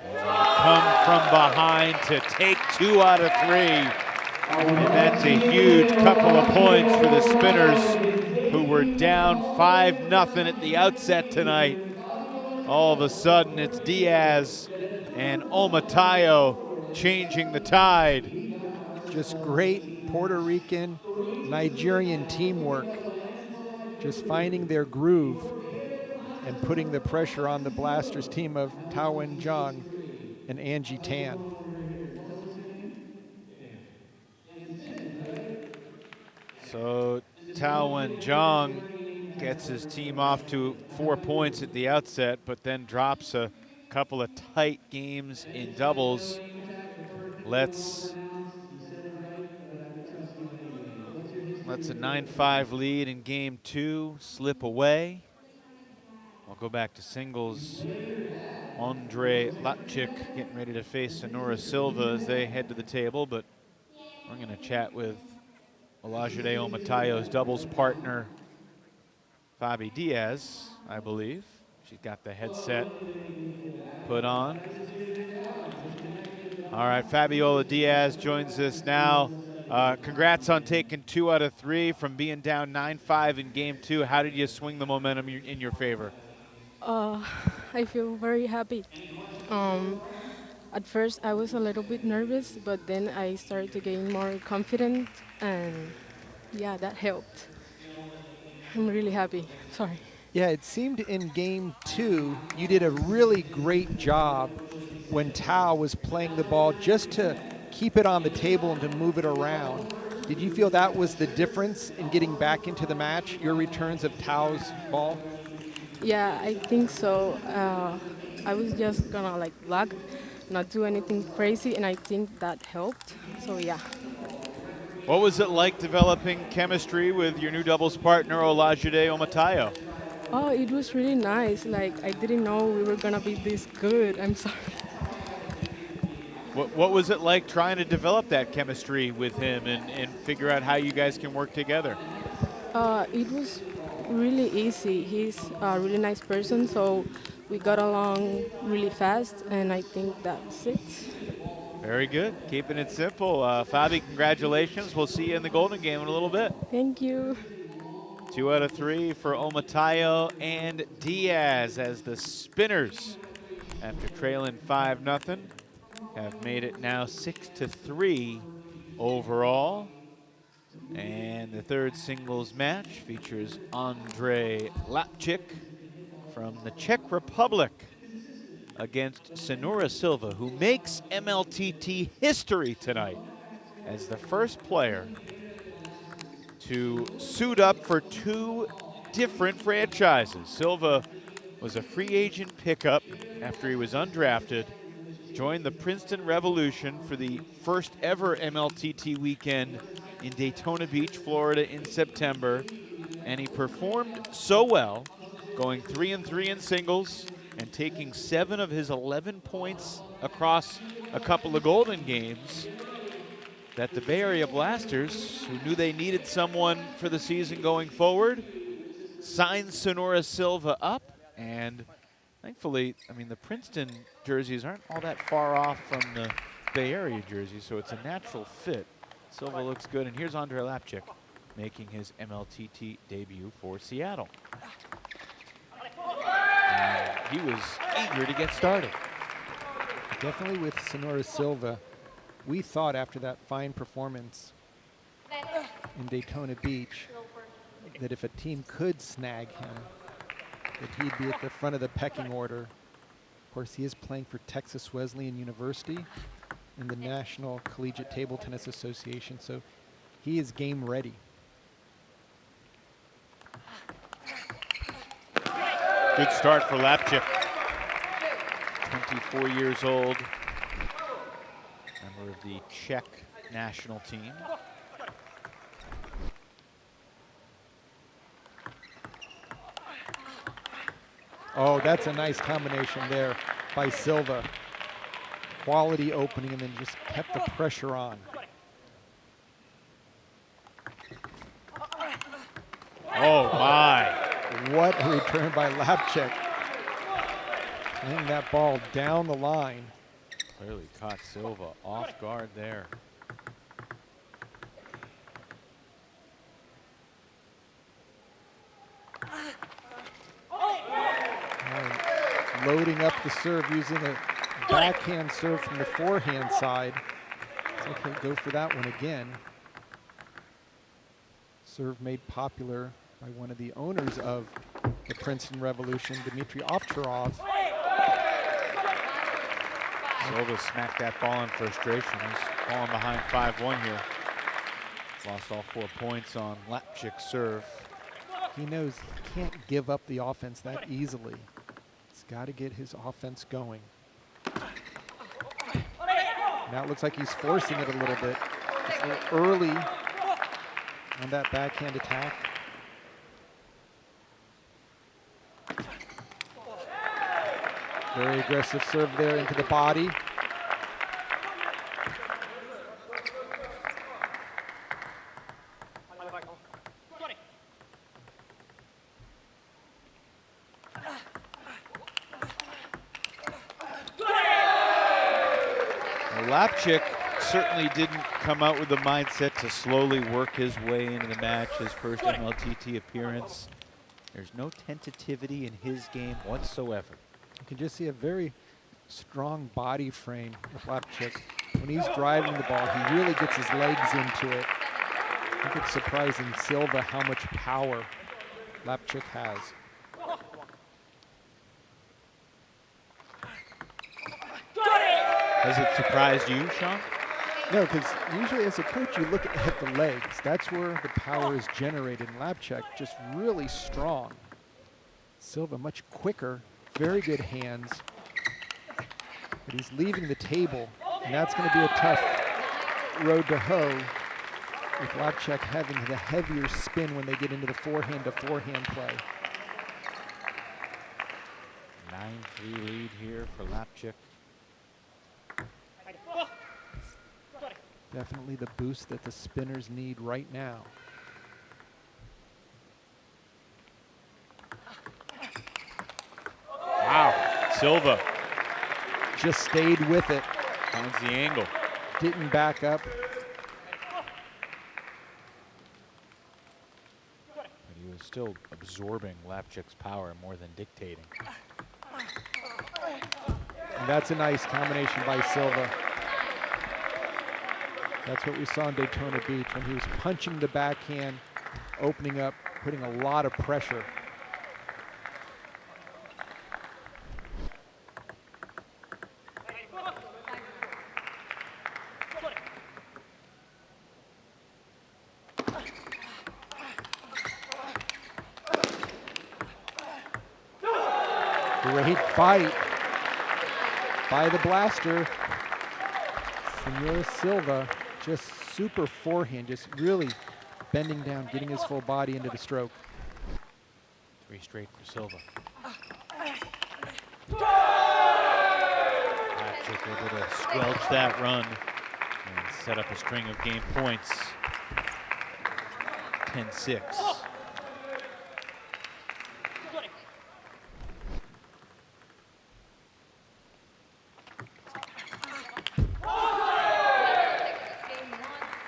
[SPEAKER 1] And they come from behind to take 2 out of 3. And that's a huge couple of points for the Spinners, who were down 5-0 at the outset tonight. All of a sudden, it's Diaz and Omayo changing the tide.
[SPEAKER 2] Just great Puerto Rican, Nigerian teamwork. Just finding their groove and putting the pressure on the Blasters team of Twan Jong and Angie Tan.
[SPEAKER 1] So Twan Jong gets his team off to 4 points at the outset, but then drops a couple of tight games in doubles. Let's a 9-5 lead in game 2 slip away. I'll go back to singles. Lapic getting ready to face Sonora Silva as they head to the table, but we're going to chat with Olajide Otomayo's doubles partner, Fabi Diaz, I believe. She's got the headset put on. All right, Fabiola Diaz joins us now. Congrats on taking 2 out of 3 from being down 9-5 in game 2. How did you swing the momentum in your favor?
[SPEAKER 6] I feel very happy. At first I was a little bit nervous, but then I started to gain more confidence, and yeah, that helped. I'm really happy. Sorry.
[SPEAKER 2] Yeah, it seemed in game 2 you did a really great job when Tao was playing the ball just to keep it on the table and to move it around. Did you feel that was the difference in getting back into the match, your returns of Tao's ball?
[SPEAKER 6] Yeah, I think so. I was just gonna like block, not do anything crazy, and I think that helped. So yeah.
[SPEAKER 1] What was it like developing chemistry with your new doubles partner, Olajide Otomayo?
[SPEAKER 6] Oh, it was really nice. Like, I didn't know we were gonna be this good. I'm sorry.
[SPEAKER 1] What was it like trying to develop that chemistry with him and figure out how you guys can work together?
[SPEAKER 6] It was really easy. He's a really nice person, so we got along really fast, and I think that's it.
[SPEAKER 1] Very good. Keeping it simple. Fabi, congratulations. We'll see you in the Golden Game in a little bit.
[SPEAKER 6] Thank you.
[SPEAKER 1] 2 out of 3 for Otomayo and Diaz as the Spinners, after trailing 5-0, have made it now 6-3 overall. And the third singles match features Lapic from the Czech Republic against Sonora Silva, who makes MLTT history tonight as the first player to suit up for 2 different franchises. Silva was a free agent pickup after he was undrafted, joined the Princeton Revolution for the first ever MLTT weekend in Daytona Beach, Florida in September, and he performed so well, going 3-3 in singles and taking 7 of his 11 points across a couple of Golden Games, that the Bay Area Blasters, who knew they needed someone for the season going forward, signed Sonora Silva up. And thankfully, I mean, the Princeton jerseys aren't all that far off from the Bay Area jerseys, so it's a natural fit. Silva looks good, and here's Lapic making his MLTT debut for Seattle. And he was eager to get started.
[SPEAKER 2] Definitely with Sonora Silva, we thought after that fine performance in Daytona Beach that if a team could snag him, that he'd be at the front of the pecking order. Of course, he is playing for Texas Wesleyan University in the National Collegiate Table Tennis Association, so he is game ready.
[SPEAKER 1] Good start for Lapic. 24 years old, member of the Czech national team.
[SPEAKER 2] Oh, that's a nice combination there by Silva. quality opening and then just kept the pressure on.
[SPEAKER 1] Oh my.
[SPEAKER 2] What a return by Lapic. Playing that ball down the line.
[SPEAKER 1] Clearly caught Silva off guard there.
[SPEAKER 2] And loading up the serve using a backhand serve from the forehand side. Looks like he'll go for that one again. Serve made popular by one of the owners of the Princeton Revolution, Dmitry Ovcharov.
[SPEAKER 1] Silva smacked that ball in frustration. He's falling behind 5-1 here. Lost all 4 points on Lapic's serve.
[SPEAKER 2] He knows he can't give up the offense that easily. He's got to get his offense going. Now it looks like he's forcing it a little bit. Just a little early on that backhand attack. Very aggressive serve there into the body.
[SPEAKER 1] Lapic certainly didn't come out with the mindset to slowly work his way into the match, his first MLTT appearance. There's no tentativity in his game whatsoever.
[SPEAKER 2] You can just see a very strong body frame with Lapic. When he's driving the ball, he really gets his legs into it. I think it's surprising Silva how much power Lapic has.
[SPEAKER 1] Has it surprised you, Sean?
[SPEAKER 2] No, because usually as a coach, you look at the legs. That's where the power is generated. And Lapic just really strong. Silva much quicker, very good hands. But he's leaving the table, and that's going to be a tough road to hoe with Lapic having the heavier spin when they get into the forehand-to-forehand play.
[SPEAKER 1] 9-3 lead here for Lapic.
[SPEAKER 2] Definitely the boost that the spinners need right now.
[SPEAKER 1] Wow, Silva
[SPEAKER 2] just stayed with it.
[SPEAKER 1] finds the angle.
[SPEAKER 2] Didn't back up.
[SPEAKER 1] But he was still absorbing Lapic's power more than dictating.
[SPEAKER 2] And that's a nice combination by Silva. That's what we saw in Daytona Beach when he was punching the backhand, opening up, putting a lot of pressure. Great fight by the blaster. Senor Silva, just super forehand, just really bending down, getting his full body into the stroke.
[SPEAKER 1] 3 straight for Silva. Lapic able to squelch that run and set up a string of game points. 10-6.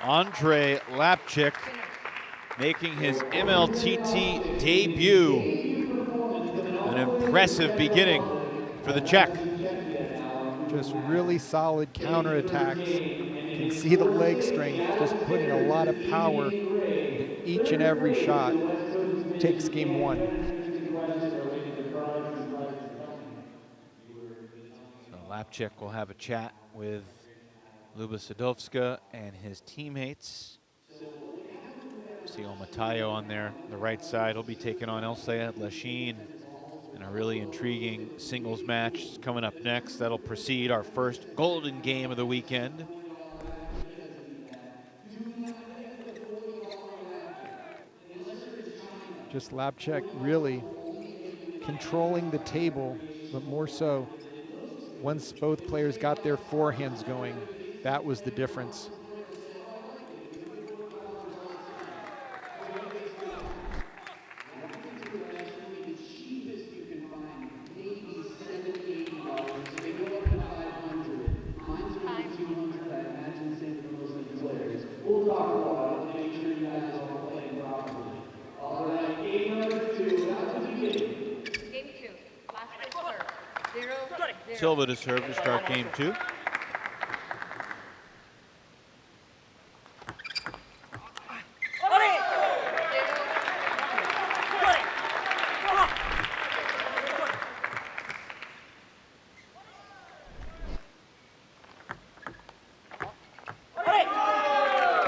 [SPEAKER 1] Andre Lapic making his MLTT debut. An impressive beginning for the Czech.
[SPEAKER 2] Just really solid counterattacks. You can see the leg strength, just putting a lot of power into each and every shot. Takes game 1.
[SPEAKER 1] So Lapic will have a chat with Luba Sadovska and his teammates. See Omayo on there, the right side. He'll be taking on Elsayed Lashin in a really intriguing singles match coming up next. That'll precede our first golden game of the weekend.
[SPEAKER 2] Just Lapic really controlling the table, but more so Once both players got their forehands going, that was the difference.
[SPEAKER 1] Silva to serve to start game 2.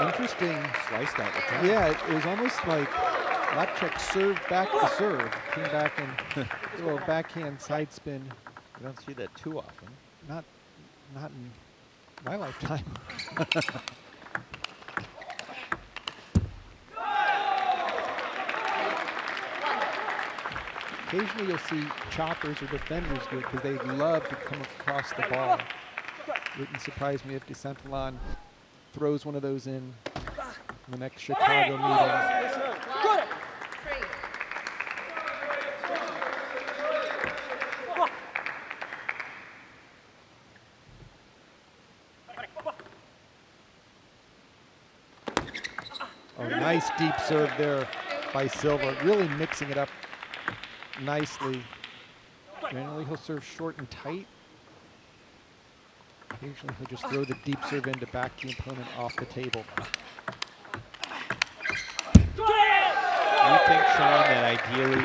[SPEAKER 2] Interesting.
[SPEAKER 1] Sliced out the top.
[SPEAKER 2] Yeah, it was almost like Lapic served back to serve. Came back and a little backhand side spin.
[SPEAKER 1] You don't see that too often.
[SPEAKER 2] Not in my lifetime. Occasionally you'll see choppers or defenders do it because they love to come across the ball. Wouldn't surprise me if DeSantillan throws one of those in the next Chicago meeting. Oh, nice deep serve there by Silva, really mixing it up nicely. Generally he'll serve short and tight. Occasionally he'll just throw the deep serve in to back the opponent off the table.
[SPEAKER 1] Do you think, Sean, that ideally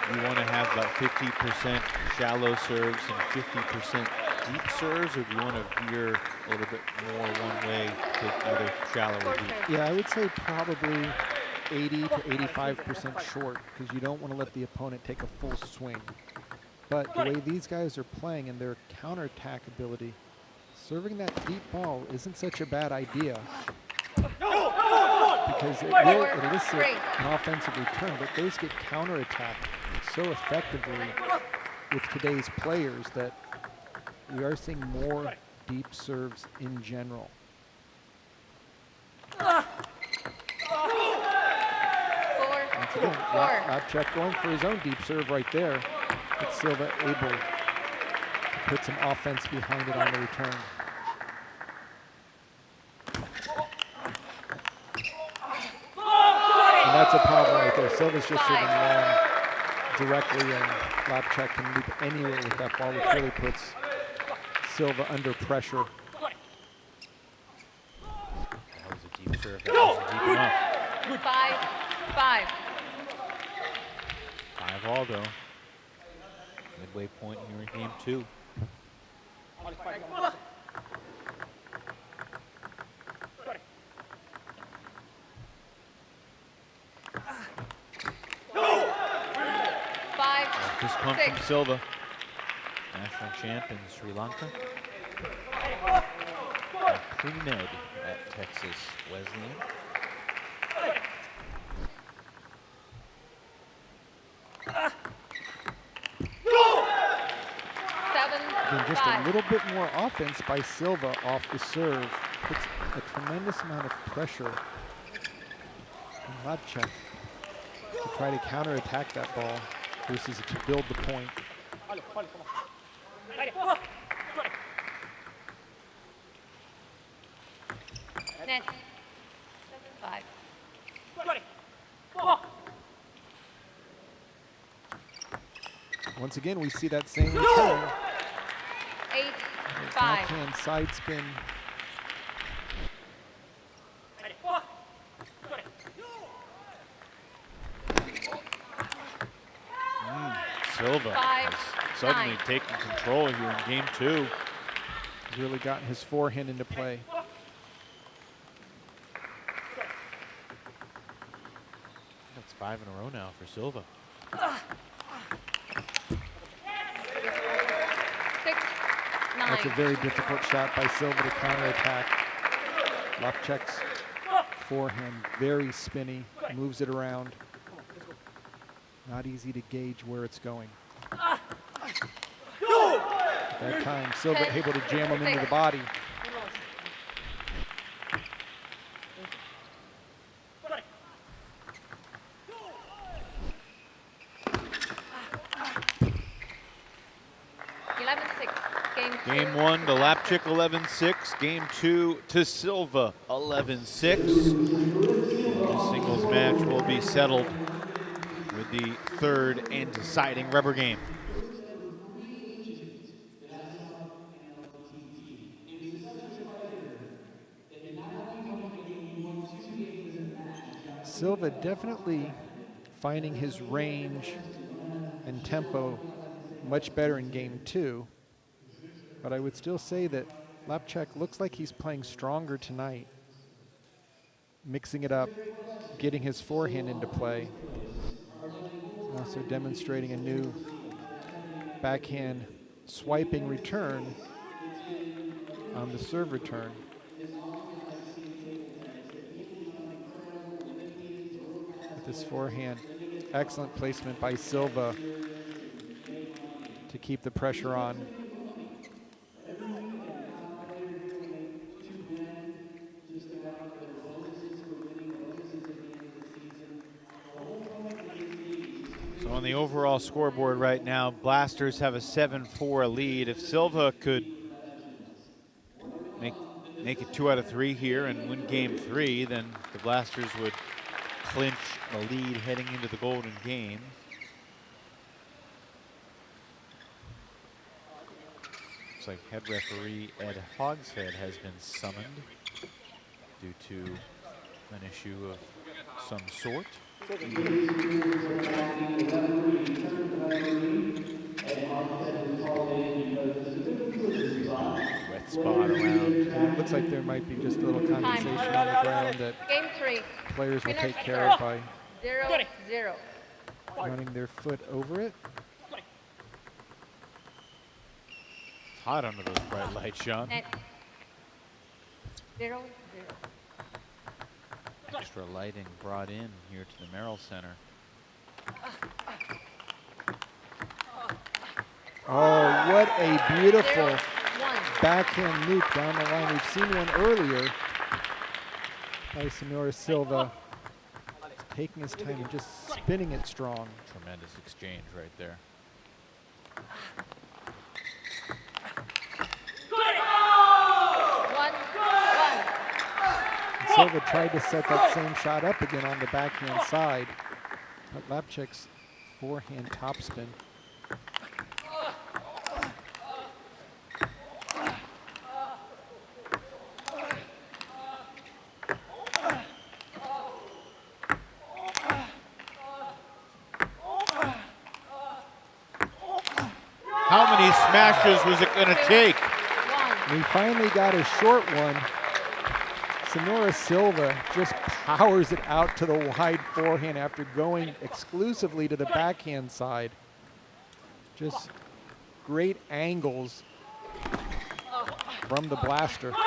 [SPEAKER 1] you want to have about 50% shallow serves and 50% deep serves, or do you want to veer a little bit more one way to either shallow or deep?
[SPEAKER 2] Yeah, I would say probably 80 to 85% short, because you don't want to let the opponent take a full swing. But the way these guys are playing and their counterattack ability, serving that deep ball isn't such a bad idea, because it will elicit an offensive return, but those get counterattacked so effectively with today's players that we are seeing more deep serves in general. Once again, Lapic going for his own deep serve right there, but Silva able to put some offense behind it on the return. And that's a problem right there. Silva's just serving long directly, and Lapic can loop anywhere with that ball, which really puts Silva under pressure.
[SPEAKER 1] That was a deep serve. That wasn't deep enough.
[SPEAKER 7] 5-5.
[SPEAKER 1] 5-all though. Midway point here in game 2. Fist pump from Silva. National champ in Sri Lanka. Pre-med at Texas Wesleyan.
[SPEAKER 2] Again, just a little bit more offense by Silva off the serve puts a tremendous amount of pressure on Lapic to try to counterattack that ball versus to build the point.
[SPEAKER 7] Net. 5.
[SPEAKER 2] Once again, we see that same return.
[SPEAKER 7] 8-5.
[SPEAKER 2] Backhand side spin.
[SPEAKER 1] Silva has suddenly taken control here in game 2.
[SPEAKER 2] He's really gotten his forehand into play.
[SPEAKER 1] That's 5 in a row now for Silva.
[SPEAKER 7] 6-9.
[SPEAKER 2] That's a very difficult shot by Silva to counterattack. Lapic's forehand, very spinny, moves it around. Not easy to gauge where it's going. That time, Silva able to jam him into the body.
[SPEAKER 1] Game 1 to Lapic 11-6. Game 2 to Silva 11-6. The singles match will be settled with the third and deciding rubber game.
[SPEAKER 2] Silva definitely finding his range and tempo much better in game 2. But I would still say that Lapic looks like he's playing stronger tonight. Mixing it up, getting his forehand into play. Also demonstrating a new backhand swiping return on the serve return. With his forehand, excellent placement by Silva to keep the pressure on.
[SPEAKER 1] So on the overall scoreboard right now, Blasters have a 7-4 lead. If Silva could make it 2 out of 3 here and win game 3, then the Blasters would clinch the lead heading into the golden game. Looks like head referee Ed Hogshead has been summoned due to an issue of some sort. Wet spot around.
[SPEAKER 2] It looks like there might be just a little condensation on the ground that
[SPEAKER 7] Game 3.
[SPEAKER 2] players will take care of by
[SPEAKER 7] 0-0.
[SPEAKER 2] running their foot over it.
[SPEAKER 1] It's hot under those bright lights, Sean.
[SPEAKER 7] Net. 0-0.
[SPEAKER 1] Extra lighting brought in here to the Merrill Center.
[SPEAKER 2] Oh, what a beautiful
[SPEAKER 7] 0-1.
[SPEAKER 2] backhand loop down the line. We've seen one earlier by Senora Silva, taking his time and just spinning it strong.
[SPEAKER 1] Tremendous exchange right there.
[SPEAKER 2] Silva tried to set that same shot up again on the backhand side, but Lapic's forehand topspin.
[SPEAKER 1] How many smashes was it going to take?
[SPEAKER 2] We finally got a short one. Senora Silva just powers it out to the wide forehand after going exclusively to the backhand side. Just great angles from the blaster.
[SPEAKER 7] 2-2.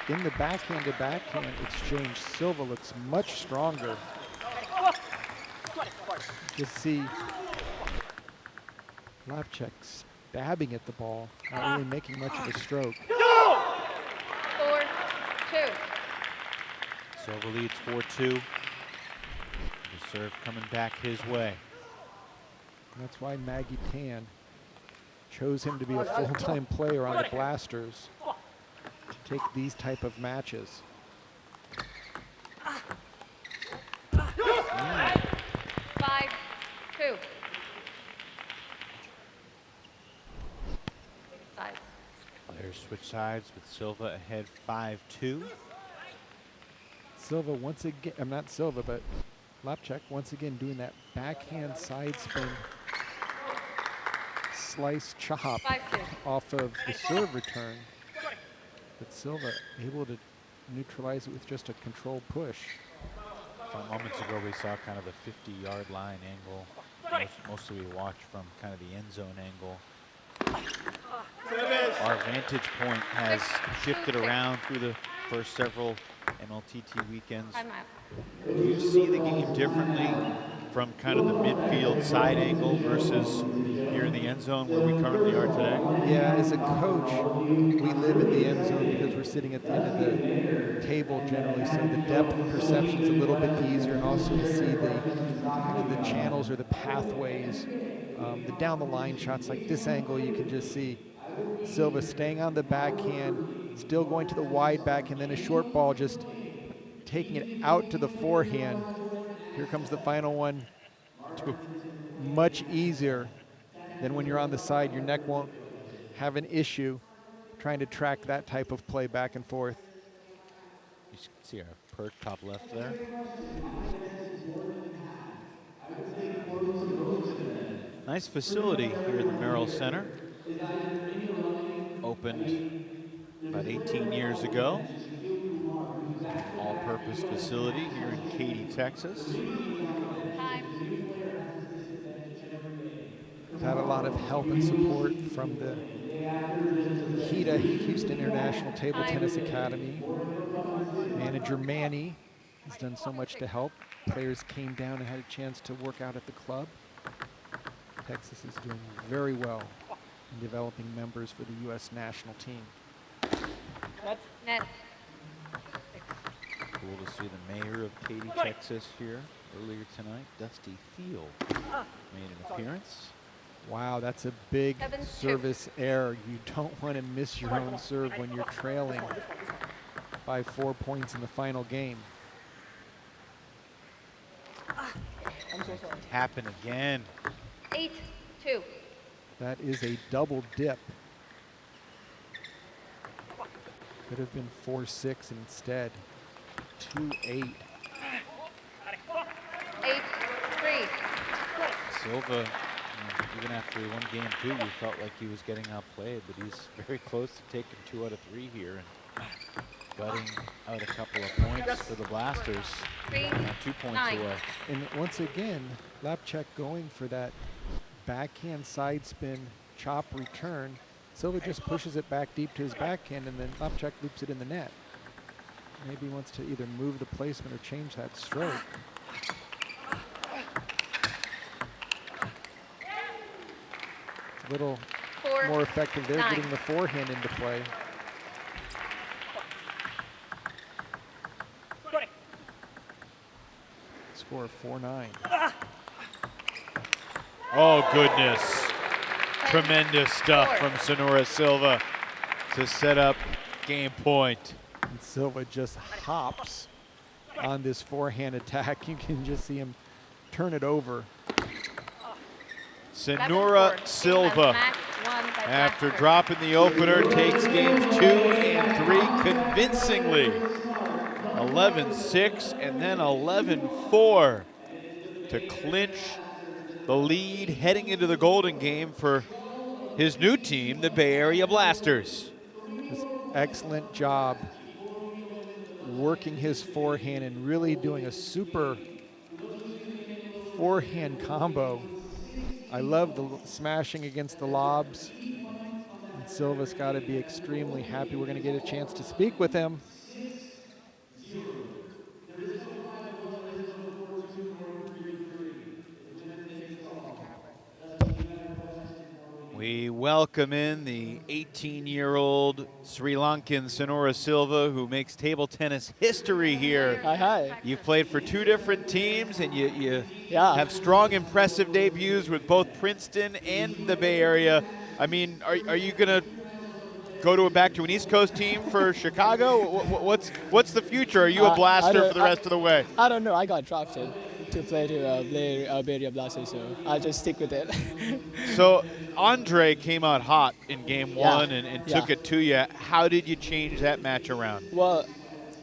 [SPEAKER 2] In the backhand-to-backhand exchange, Silva looks much stronger. You see Lapic stabbing at the ball, not really making much of a stroke.
[SPEAKER 7] 4-2.
[SPEAKER 1] Silva leads 4-2. The serve coming back his way.
[SPEAKER 2] That's why Maggie Tan chose him to be a full-time player on the Blasters to take these type of matches.
[SPEAKER 7] 5-2. Sides.
[SPEAKER 1] Players switch sides with Silva ahead 5-2.
[SPEAKER 2] Silva once again, not Silva, but Lapic once again doing that backhand side spin slice chop
[SPEAKER 7] 5-2.
[SPEAKER 2] off of the serve return. But Silva able to neutralize it with just a controlled push.
[SPEAKER 1] Moments ago, we saw kind of a 50-yard line angle. Mostly we watched from kind of the end zone angle. Our vantage point has shifted around through the first several MLTT weekends. Do you see the game differently from kind of the midfield side angle versus here in the end zone where we currently are today?
[SPEAKER 2] Yeah, as a coach, we live in the end zone because we're sitting at the end of the table generally, so the depth perception is a little bit easier, and also to see the kind of the channels or the pathways, the down the line shots like this angle. You can just see Silva staying on the backhand, still going to the wide back, and then a short ball just taking it out to the forehand. Here comes the final one. Much easier than when you're on the side. Your neck won't have an issue trying to track that type of play back and forth.
[SPEAKER 1] You can see our perk top left there. Nice facility here in the Merrill Center. Opened about 18 years ago. All-purpose facility here in Katy, Texas.
[SPEAKER 2] Had a lot of help and support from the HITA, Houston International Table Tennis Academy. Manager Manny has done so much to help. Players came down and had a chance to work out at the club. Texas is doing very well in developing members for the U.S. national team.
[SPEAKER 7] Net.
[SPEAKER 1] Cool to see the mayor of Katy, Texas here earlier tonight. Dusty Field made an appearance.
[SPEAKER 2] Wow, that's a big
[SPEAKER 7] 7-2.
[SPEAKER 2] service error. You don't want to miss your own serve when you're trailing by 4 points in the final game.
[SPEAKER 1] Happen again.
[SPEAKER 7] 8-2.
[SPEAKER 2] That is a double dip. Could have been 4-6 instead. 2-8.
[SPEAKER 7] 8-3.
[SPEAKER 1] Silva, even after he won game 2, we felt like he was getting outplayed, but he's very close to taking 2 out of 3 here and gutting out a couple of points for the Blasters. 2 points
[SPEAKER 7] 9.
[SPEAKER 1] away.
[SPEAKER 2] And once again, Lapic going for that backhand side spin chop return. Silva just pushes it back deep to his backhand, and then Lapic loops it in the net. Maybe he wants to either move the placement or change that stroke. It's a little
[SPEAKER 7] 4,
[SPEAKER 2] more effective there,
[SPEAKER 7] 9.
[SPEAKER 2] getting the forehand into play. Score of 4-9.
[SPEAKER 1] Oh, goodness. Tremendous stuff from Sonora Silva to set up game point.
[SPEAKER 2] And Silva just hops on this forehand attack. You can just see him turn it over.
[SPEAKER 1] Sonora Silva, after dropping the opener, takes games 2 and 3 convincingly. 11-6 and then 11-4 to clinch the lead heading into the Golden Game for his new team, the Bay Area Blasters.
[SPEAKER 2] Just excellent job working his forehand and really doing a super forehand combo. I love the smashing against the lobs. And Silva's got to be extremely happy. We're going to get a chance to speak with him.
[SPEAKER 1] We welcome in the 18-year-old Sri Lankan Sonora Silva, who makes table tennis history here.
[SPEAKER 8] Hi.
[SPEAKER 1] You've played for 2 different teams, and you
[SPEAKER 8] Yeah.
[SPEAKER 1] have strong, impressive debuts with both Princeton and the Bay Area. I mean, are you going to go back to an East Coast team for Chicago? What's the future? Are you a Blaster for the rest of the way?
[SPEAKER 8] I don't know. I got drafted to play Bay Area Blasters, so I'll just stick with it.
[SPEAKER 1] So Andre came out hot in game 1 and took
[SPEAKER 8] Yeah.
[SPEAKER 1] it to you. How did you change that match around?
[SPEAKER 8] Well,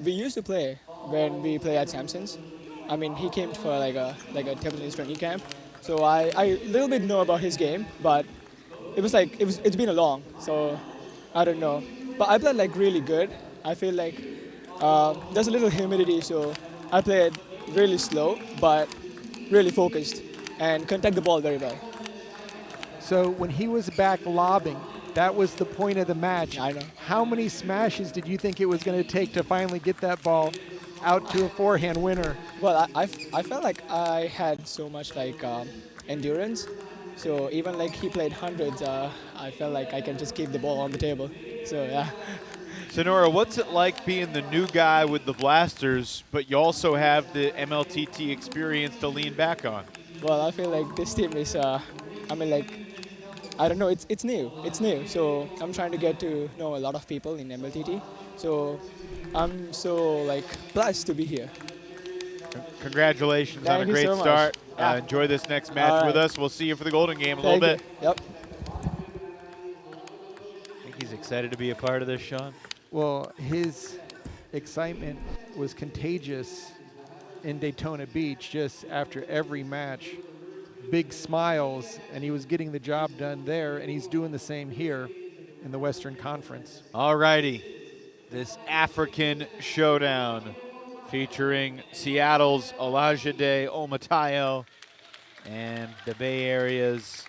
[SPEAKER 8] we used to play when we play at Samson's. I mean, he came for like a table tennis training camp, so I little bit know about his game, but it's been a long, so I don't know. But I played like really good. I feel like there's a little humidity, so I played really slow, but really focused and contact the ball very well.
[SPEAKER 2] So when he was back lobbing, that was the point of the match.
[SPEAKER 8] I know.
[SPEAKER 2] How many smashes did you think it was going to take to finally get that ball out to a forehand winner?
[SPEAKER 8] Well, I felt like I had so much like endurance. So even like he played hundreds, I felt like I can just keep the ball on the table. So yeah.
[SPEAKER 1] Sonora, what's it like being the new guy with the blasters, but you also have the MLTT experience to lean back on?
[SPEAKER 8] Well, I feel like this team is, I mean like, I don't know, it's new. It's new. So I'm trying to get to know a lot of people in MLTT. So I'm so like blessed to be here.
[SPEAKER 1] Congratulations on a
[SPEAKER 8] Thank you
[SPEAKER 1] great
[SPEAKER 8] so much.
[SPEAKER 1] start.
[SPEAKER 8] Yeah.
[SPEAKER 1] Enjoy this next match
[SPEAKER 8] All
[SPEAKER 1] with
[SPEAKER 8] right.
[SPEAKER 1] us. We'll see you for the Golden Game in a
[SPEAKER 8] Thank
[SPEAKER 1] little bit.
[SPEAKER 8] you. Yep.
[SPEAKER 1] I think he's excited to be a part of this, Sean.
[SPEAKER 2] Well, his excitement was contagious in Daytona Beach just after every match. Big smiles, and he was getting the job done there, and he's doing the same here in the Western Conference.
[SPEAKER 1] All righty. This African showdown featuring Seattle's Olajide Otomayo and the Bay Area's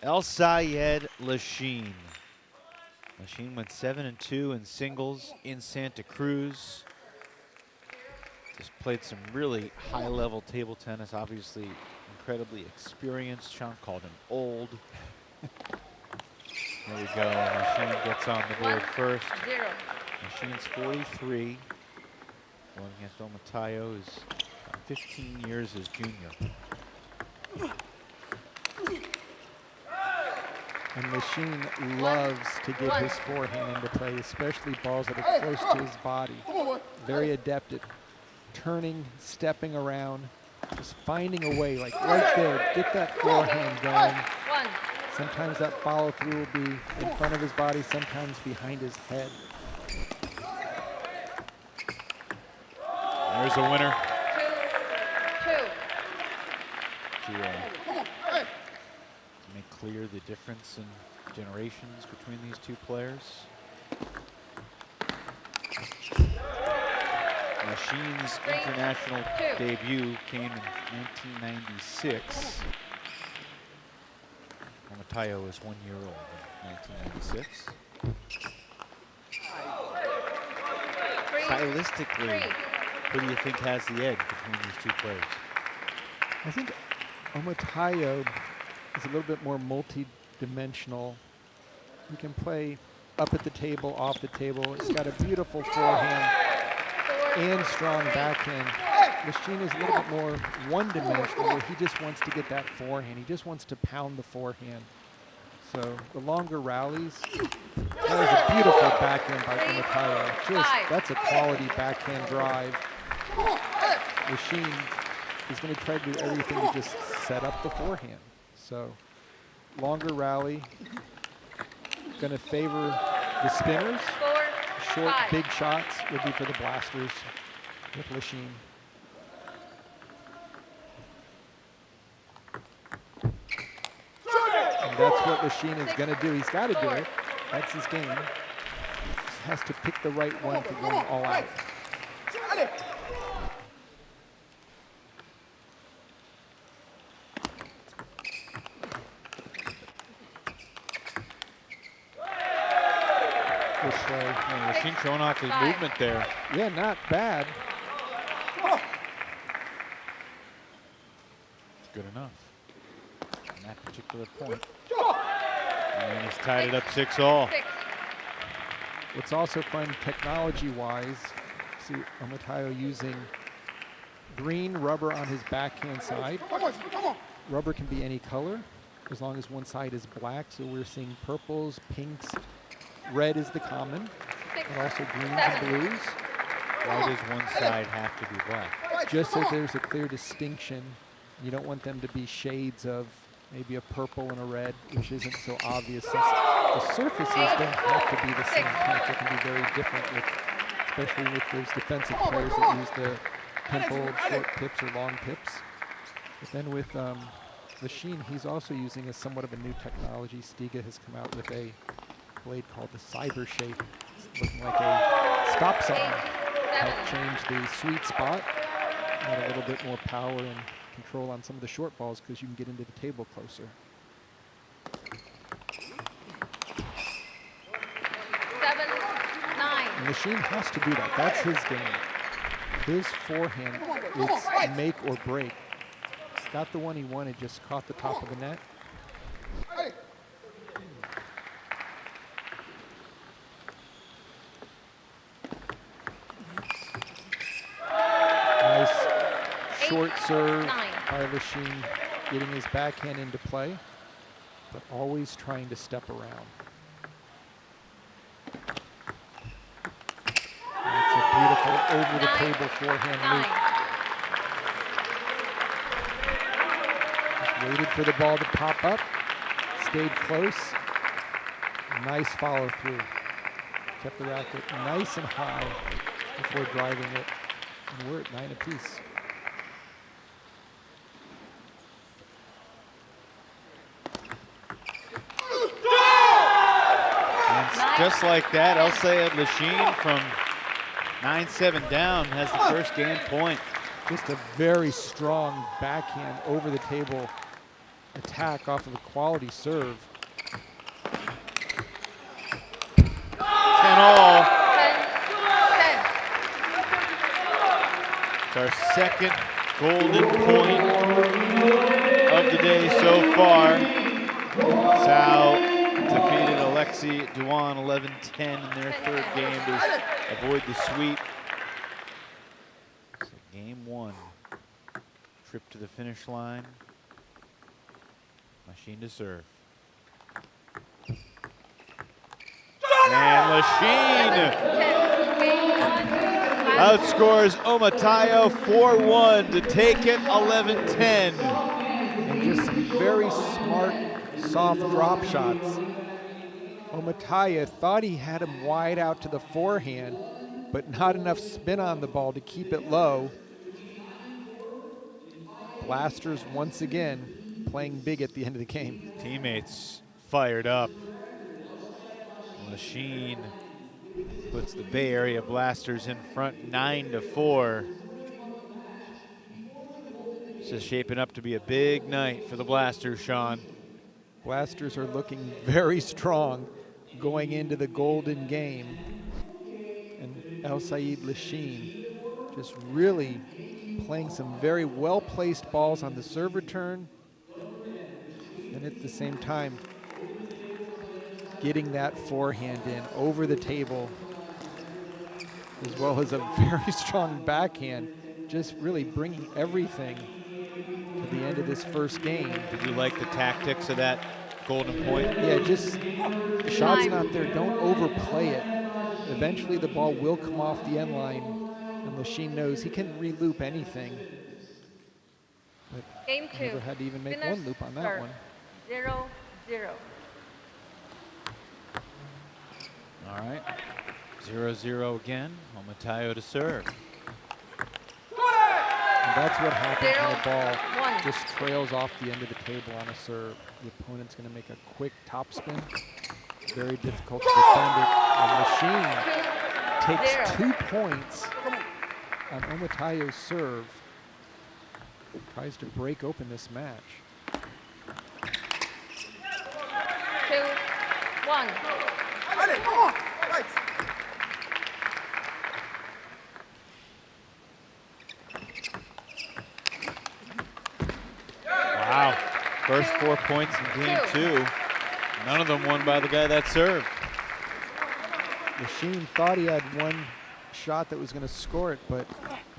[SPEAKER 1] Elsayed Lashin. Lashin went 7-2 in singles in Santa Cruz. Just played some really high-level table tennis, obviously incredibly experienced. Sean called him old. There we go. Lashin gets on the board first.
[SPEAKER 7] 0.
[SPEAKER 1] Lashin's 43. Going against Otomayo, who's 15 years his junior.
[SPEAKER 2] And Lashin loves to get his forehand into play, especially balls that are close to his body. Very adept at turning, stepping around, just finding a way, like right there, get that forehand going.
[SPEAKER 7] 1.
[SPEAKER 2] Sometimes that follow through will be in front of his body, sometimes behind his head.
[SPEAKER 1] There's a winner.
[SPEAKER 7] 2. 2.
[SPEAKER 1] To make clear the difference in generations between these two players. Lashin's international debut came in 1996. Otomayo is 1 year old in 1996.
[SPEAKER 7] 3.
[SPEAKER 1] Stylistically,
[SPEAKER 7] 3.
[SPEAKER 1] who do you think has the edge between these two players?
[SPEAKER 2] I think Otomayo is a little bit more multi-dimensional. He can play up at the table, off the table. He's got a beautiful forehand and strong backhand. Lashin is a little bit more one-dimensional, where he just wants to get that forehand. He just wants to pound the forehand. So the longer rallies, that was a beautiful backhand by Otomayo. That's a quality backhand drive. Lashin is going to try to do everything to just set up the forehand. So longer rally, going to favor the spinners.
[SPEAKER 7] 4.
[SPEAKER 2] Short,
[SPEAKER 7] 5.
[SPEAKER 2] big shots would be for the blasters with Lashin. And that's what Lashin is going to do. He's got to do it. That's his game. Just has to pick the right one for going all out.
[SPEAKER 1] Lashin showing off his movement there.
[SPEAKER 2] Yeah, not bad.
[SPEAKER 1] It's good enough on that particular point. And he's tied it up 6-all.
[SPEAKER 7] 6.
[SPEAKER 2] What's also fun technology-wise, see Otomayo using green rubber on his backhand side. Rubber can be any color as long as one side is black. So we're seeing purples, pinks, red is the common, but also greens and blues.
[SPEAKER 1] Why does one side have to be black?
[SPEAKER 2] Just so there's a clear distinction. You don't want them to be shades of maybe a purple and a red, which isn't so obvious since the surfaces don't have to be the same type. They can be very different, especially with those defensive players that use the pimpled short pips or long pips. But then with Lashin, he's also using somewhat of a new technology. Stiga has come out with a blade called the Cyber Shape. looking like a stop sign. Help change the sweet spot. Add a little bit more power and control on some of the short balls because you can get into the table closer.
[SPEAKER 7] 7-9.
[SPEAKER 2] And Lashin has to do that. That's his game. His forehand, it's make or break. He's got the one he wanted, just caught the top of the net. Nice short serve by Lashin, getting his backhand into play, but always trying to step around. That's a beautiful over-the-table forehand loop. Just waited for the ball to pop up, stayed close. Nice follow through. Kept the racket nice and high before driving it. And we're at 9 apiece.
[SPEAKER 1] And just like that, Elsayed Lashin from 9-7 down has the first game point.
[SPEAKER 2] Just a very strong backhand over the table attack off of a quality serve.
[SPEAKER 1] 10-all. It's our second golden point of the day so far. Sal defeated Olajide Twan 11-10 in their third game to avoid the sweep. So game one, trip to the finish line. Lashin to serve. And Lashin outscores Omayo 4-1 to take it 11-10.
[SPEAKER 2] And just some very smart, soft drop shots. Omayo thought he had him wide out to the forehand, but not enough spin on the ball to keep it low. Blasters once again playing big at the end of the game.
[SPEAKER 1] Teammates fired up. Lashin puts the Bay Area Blasters in front 9-4. This is shaping up to be a big night for the Blasters, Sean.
[SPEAKER 2] Blasters are looking very strong going into the golden game. And Elsayed Lashin just really playing some very well-placed balls on the serve return. And at the same time, getting that forehand in over the table, as well as a very strong backhand, just really bringing everything to the end of this first game.
[SPEAKER 1] Did you like the tactics of that golden point?
[SPEAKER 2] Yeah, just the shot's not there, don't overplay it. Eventually the ball will come off the end line, and Lashin knows he can re-loop anything. But
[SPEAKER 7] Game two.
[SPEAKER 2] never had to even make
[SPEAKER 7] Finish
[SPEAKER 2] one loop on that
[SPEAKER 7] serve.
[SPEAKER 2] one.
[SPEAKER 7] 0-0.
[SPEAKER 1] All right, 0-0 again. Omayo to serve.
[SPEAKER 2] And that's what happens when a ball
[SPEAKER 7] 0-1.
[SPEAKER 2] just trails off the end of the table on a serve. The opponent's going to make a quick topspin. Very difficult to defend it. And Lashin takes 2 points on Omayo's serve. Tries to break open this match.
[SPEAKER 7] 2-1.
[SPEAKER 5] Come on. Right.
[SPEAKER 1] Wow, first 4 points in game two. None of them won by the guy that served.
[SPEAKER 2] Lashin thought he had one shot that was going to score it, but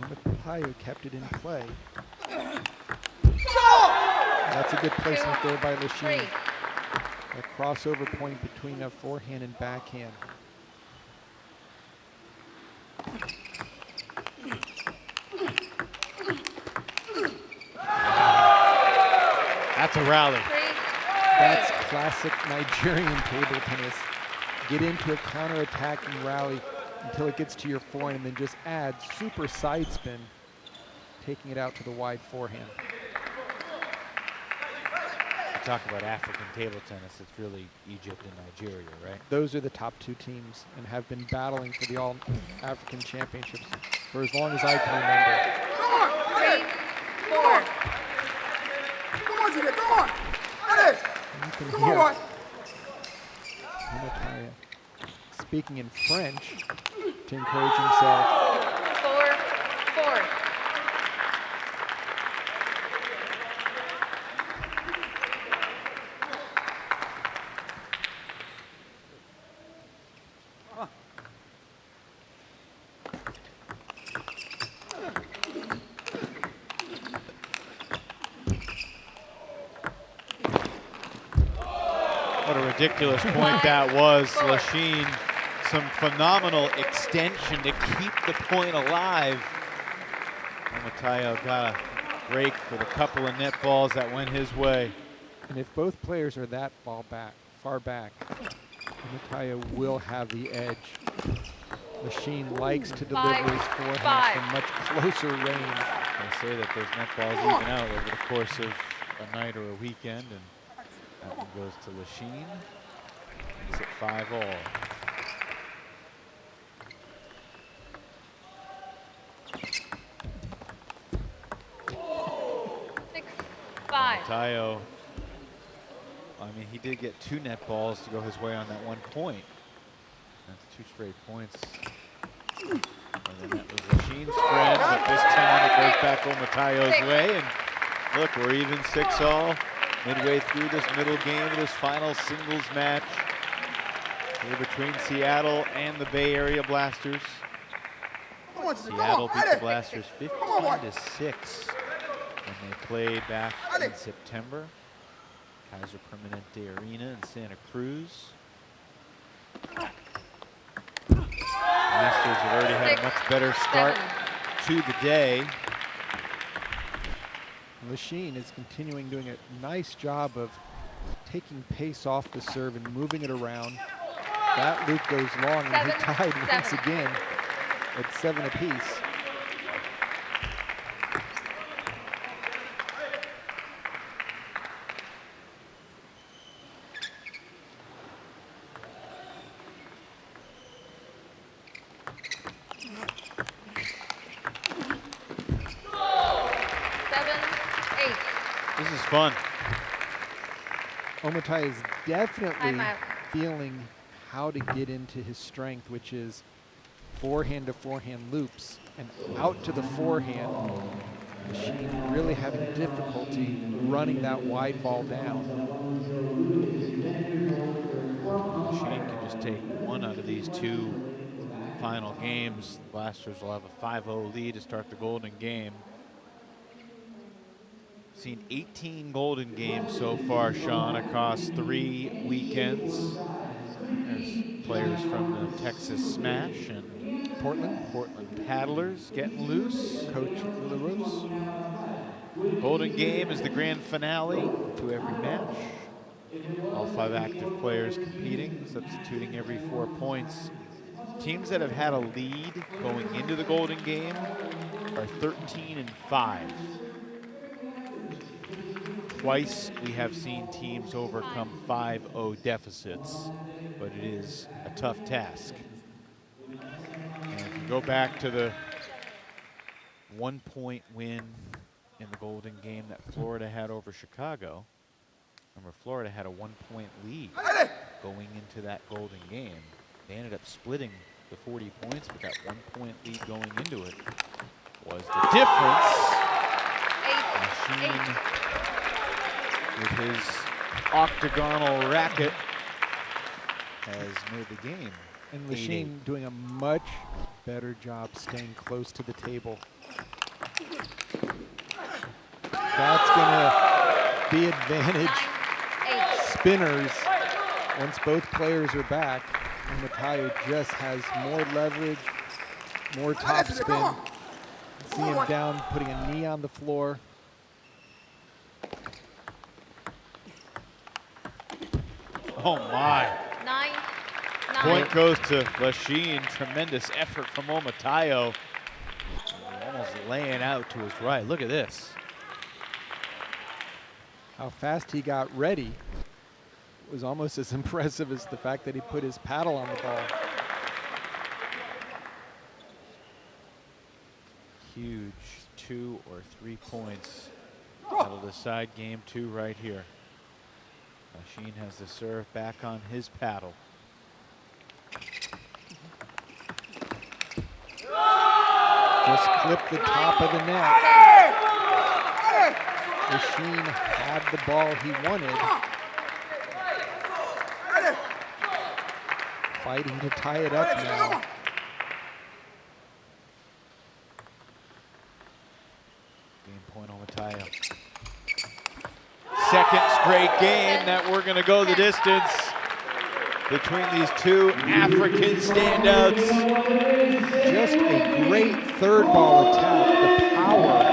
[SPEAKER 2] Omayo kept it in play. That's a good placement there by Lashin. A crossover point between a forehand and backhand.
[SPEAKER 1] That's a rally.
[SPEAKER 2] That's classic Nigerian table tennis. Get into a counter-attacking rally until it gets to your forehand and then just add super side spin, taking it out to the wide forehand.
[SPEAKER 1] talk about African table tennis, it's really Egypt and Nigeria, right?
[SPEAKER 2] Those are the top 2 teams and have been battling for the All-African Championships for as long as I can remember.
[SPEAKER 5] Come on!
[SPEAKER 7] 3, 4.
[SPEAKER 5] Come on, Jide, come on! Allez!
[SPEAKER 2] You can
[SPEAKER 5] Come on,
[SPEAKER 2] hear
[SPEAKER 5] boy!
[SPEAKER 2] Omataya speaking in French to encourage himself.
[SPEAKER 7] 4, 4.
[SPEAKER 1] What a ridiculous point that was. Lashin, some phenomenal extension to keep the point alive. Omayo got a break with a couple of net balls that went his way.
[SPEAKER 2] And if both players are that far back, Omataya will have the edge. Lashin likes to deliver his forehand from much closer range.
[SPEAKER 1] They say that those net balls even out over the course of a night or a weekend, and that one goes to Lashin. He's at 5-all. Tayo, I mean, he did get 2 net balls to go his way on that 1 point. That's 2 straight points. And then that was Lashin's friend, but this time it goes back Omatayo's way. And look, we're even 6-all midway through this middle game of this final singles match here between Seattle and the Bay Area Blasters. Seattle beat the Blasters 15-6 when they played back in September. Kaiser Permanente Arena in Santa Cruz. Blasters have already had a much better start to the day.
[SPEAKER 2] Lashin is continuing doing a nice job of taking pace off the serve and moving it around. That loop goes long, and he tied once again at 7 apiece.
[SPEAKER 1] This is fun.
[SPEAKER 2] Omataya is definitely feeling how to get into his strength, which is forehand to forehand loops and out to the forehand. Lashin really having difficulty running that wide ball down.
[SPEAKER 1] Lashin can just take 1 out of these 2 final games. The Blasters will have a 5-0 lead to start the Golden Game. Seen 18 Golden Games so far, Sean, across 3 weekends. There's players from the Texas Smash and Portland Paddlers getting loose.
[SPEAKER 2] Coach LaRose.
[SPEAKER 1] Golden Game is the grand finale to every match. All 5 active players competing, substituting every 4 points. Teams that have had a lead going into the Golden Game are 13-5. Twice we have seen teams overcome 5-0 deficits, but it is a tough task. And if you go back to the 1-point win in the Golden Game that Florida had over Chicago, remember Florida had a 1-point lead going into that Golden Game. They ended up splitting the 40 points, but that 1-point lead going into it was the difference. Lashin, with his octagonal racket, has made the game.
[SPEAKER 2] And Lashin doing a much better job staying close to the table. That's gonna be advantage spinners once both players are back. Omataya just has more leverage, more top spin. See him down, putting a knee on the floor.
[SPEAKER 1] Oh my.
[SPEAKER 7] 9.
[SPEAKER 1] Point goes to Lashin. Tremendous effort from Omataya. Almost laying out to his right. Look at this.
[SPEAKER 2] how fast he got ready was almost as impressive as the fact that he put his paddle on the ball.
[SPEAKER 1] Huge 2 or 3 points. That'll decide game 2 right here. Lashin has the serve back on his paddle.
[SPEAKER 2] Just clipped the top of the net. Lashin had the ball he wanted. Fighting to tie it up now.
[SPEAKER 1] Game point Omayo. Second straight game that we're going to go the distance between these two African standouts.
[SPEAKER 2] Just a great third ball attack. The power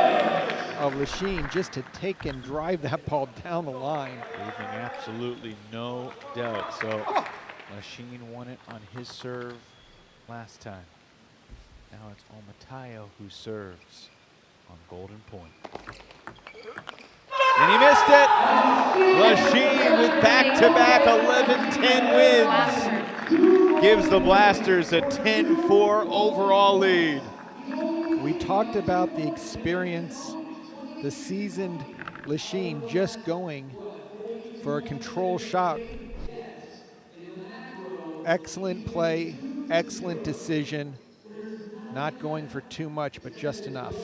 [SPEAKER 2] of Lashin just to take and drive that ball down the line.
[SPEAKER 1] Leaving absolutely no doubt. So Lashin won it on his serve last time. Now it's Omayo who serves on golden point. And he missed it. Lashin with back-to-back 11-10 wins gives the Blasters a 10-4 overall lead.
[SPEAKER 2] We talked about the experience, the seasoned Lashin just going for a control shot. Excellent play, excellent decision. Not going for too much, but just enough.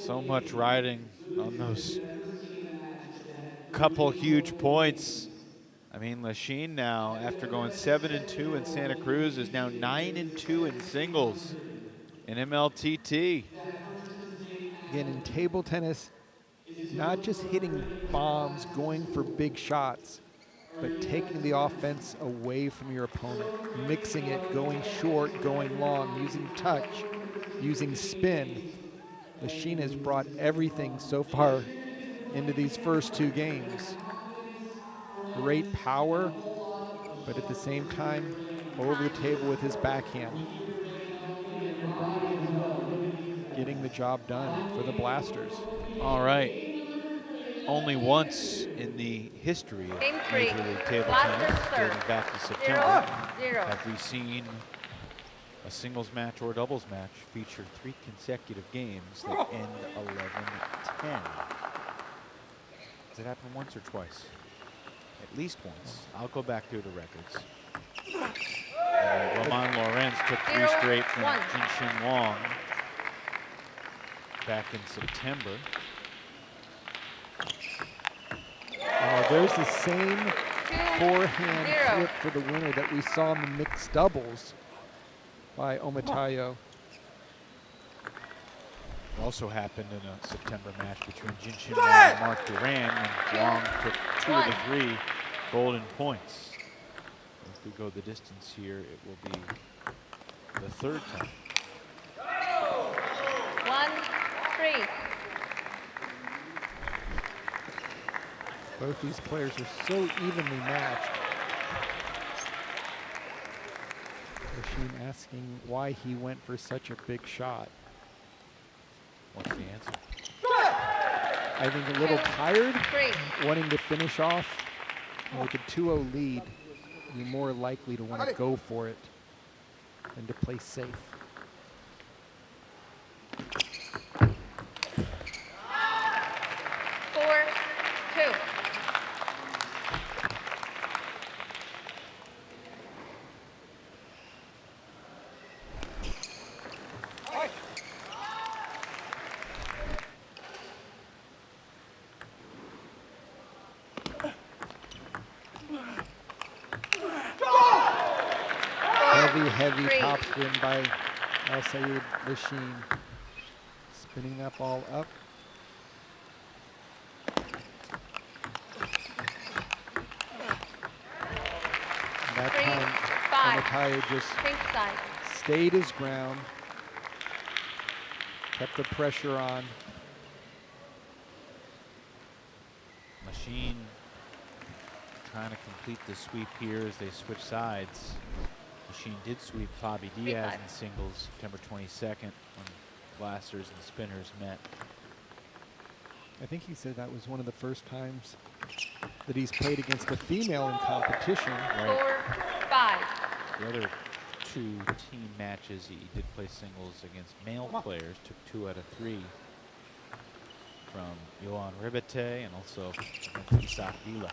[SPEAKER 1] So much riding on those couple huge points. I mean, Lashin now, after going 7-2 in Santa Cruz, is now 9-2 in singles in MLTT.
[SPEAKER 2] Again, in table tennis, not just hitting bombs, going for big shots, but taking the offense away from your opponent, mixing it, going short, going long, using touch, using spin. Lashin has brought everything so far into these first 2 games. Great power, but at the same time, over the table with his backhand. Getting the job done for the Blasters.
[SPEAKER 1] All right. Only once in the history of
[SPEAKER 7] Game 3.
[SPEAKER 1] Major League Table
[SPEAKER 7] Blasters
[SPEAKER 1] Tennis,
[SPEAKER 7] serve.
[SPEAKER 1] dating back to September,
[SPEAKER 7] 0-0.
[SPEAKER 1] have we seen a singles match or a doubles match feature 3 consecutive games that end 11-10. Has it happened once or twice? At least once. I'll go back through the records. Roman Lorenz took 3 straight from
[SPEAKER 7] 0-1.
[SPEAKER 1] Jinshin Wong back in September.
[SPEAKER 2] There's the same
[SPEAKER 7] 2-0.
[SPEAKER 2] forehand flip for the winner that we saw in the mixed doubles by Omayo.
[SPEAKER 1] Also happened in a September match between Jinshin Wong and Mark Duran, and Wong took 2 of the 3 golden points. If we go the distance here, it will be the 3rd time.
[SPEAKER 7] 1-3.
[SPEAKER 2] Both these players are so evenly matched. Lashin asking why he went for such a big shot.
[SPEAKER 1] What's the answer?
[SPEAKER 2] I think a little tired,
[SPEAKER 7] 3.
[SPEAKER 2] wanting to finish off. With a 2-0 lead, you're more likely to want to go for it than to play safe.
[SPEAKER 7] Four, 2.
[SPEAKER 2] Heavy
[SPEAKER 7] Three.
[SPEAKER 2] topspin by Elsayed Lashin. Spinning that ball up. And that
[SPEAKER 7] 3,
[SPEAKER 2] time,
[SPEAKER 7] 5.
[SPEAKER 2] Omayo just
[SPEAKER 7] Pink side.
[SPEAKER 2] stayed his ground, kept the pressure on.
[SPEAKER 1] Lashin trying to complete the sweep here as they switch sides. Lashin did sweep Fabi Diaz in singles September 22nd when Blasters and Spinners met.
[SPEAKER 2] I think he said that was one of the first times that he's played against a female in competition.
[SPEAKER 7] Score 5.
[SPEAKER 1] The other 2 team matches he did play singles against male players, took 2 out of 3 from Johan Ribete and also against Isak Vila.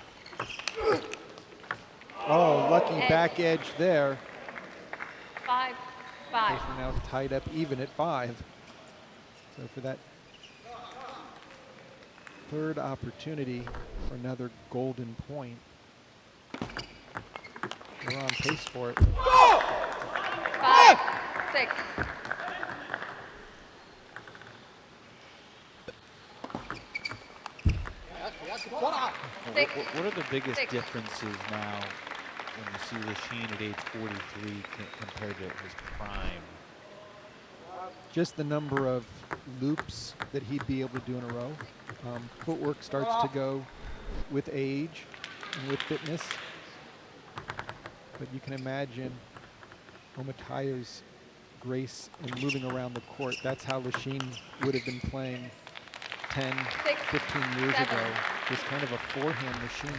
[SPEAKER 2] Oh, lucky back edge there.
[SPEAKER 7] 5-5.
[SPEAKER 2] We're now tied up even at 5. So for that third opportunity for another golden point, we're on pace for it.
[SPEAKER 7] 5-6.
[SPEAKER 1] What are the biggest differences now when you see Lashin at age 43 compared to his prime?
[SPEAKER 2] Just the number of loops that he'd be able to do in a row. Footwork starts to go with age and with fitness. But you can imagine Omatayo's grace in moving around the court. That's how Lashin would have been playing 10, 15 years ago. Just kind of a forehand machine.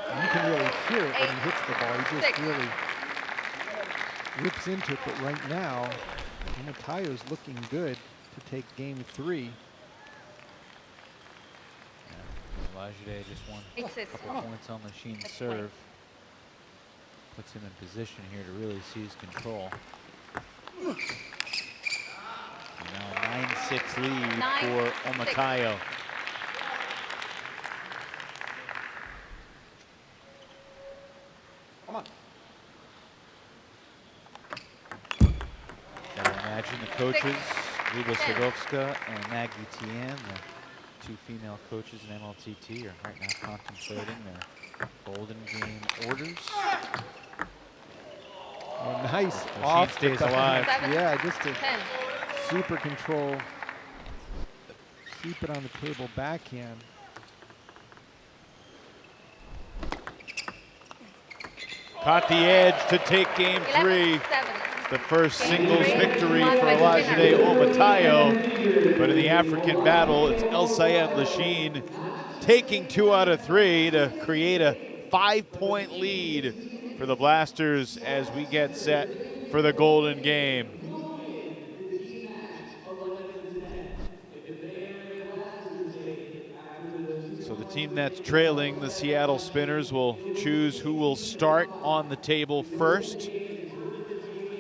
[SPEAKER 2] You can really hear it when he hits the ball. He just really rips into it. But right now, Omatayo's looking good to take game 3.
[SPEAKER 1] Olajide just won a couple points on Lashin's serve. Puts him in position here to really seize control. And now a 9-6 lead for Omatayo.
[SPEAKER 5] Come on.
[SPEAKER 1] Gotta imagine the coaches, Luba Sadovska and Maggie Tien, the 2 female coaches in MLTT, are right now contemplating their golden game orders.
[SPEAKER 2] Oh, nice.
[SPEAKER 1] Lashin
[SPEAKER 2] Off
[SPEAKER 1] stays
[SPEAKER 2] the
[SPEAKER 1] alive.
[SPEAKER 2] Yeah, just a super control. Keep it on the table backhand.
[SPEAKER 1] Caught the edge to take game 3. The first singles victory for Olajide Otomayo. But in the African battle, it's Elsayed Lashin taking 2 out of 3 to create a 5-point lead for the Blasters as we get set for the golden game. So the team that's trailing, the Seattle Spinners, will choose who will start on the table first.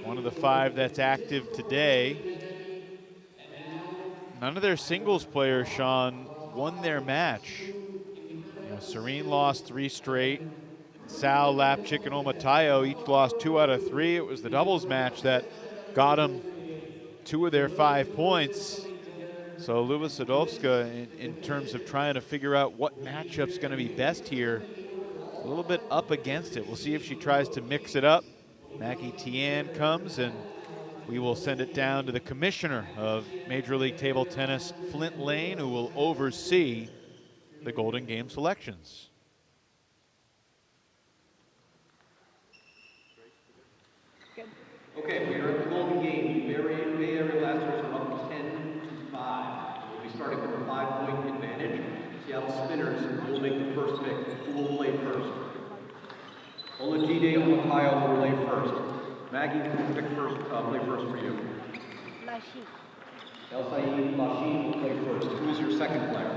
[SPEAKER 1] One of the 5 that's active today. None of their singles players, Sean, won their match. You know, Serene lost 3 straight. Sal, Lapic, and Omatayo each lost 2 out of 3. It was the doubles match that got them 2 of their 5 points. So Luba Sadovska, in terms of trying to figure out what matchup's going to be best here, a little bit up against it. We'll see if she tries to mix it up. Maggie Tien comes, and we will send it down to the commissioner of Major League Table Tennis, Flint Lane, who will oversee the Golden Game selections.
[SPEAKER 9] Okay, we are at the Golden Game. Bay Area Blasters are up 10-5. We'll be starting with a 5-point advantage. Seattle Spinners will make the first pick. Who will play first? Olajide Otomayo will play first. Maggie, who will pick first? Play first for you.
[SPEAKER 10] Lashin.
[SPEAKER 9] Elsayed Lashin will play first. Who is your second player?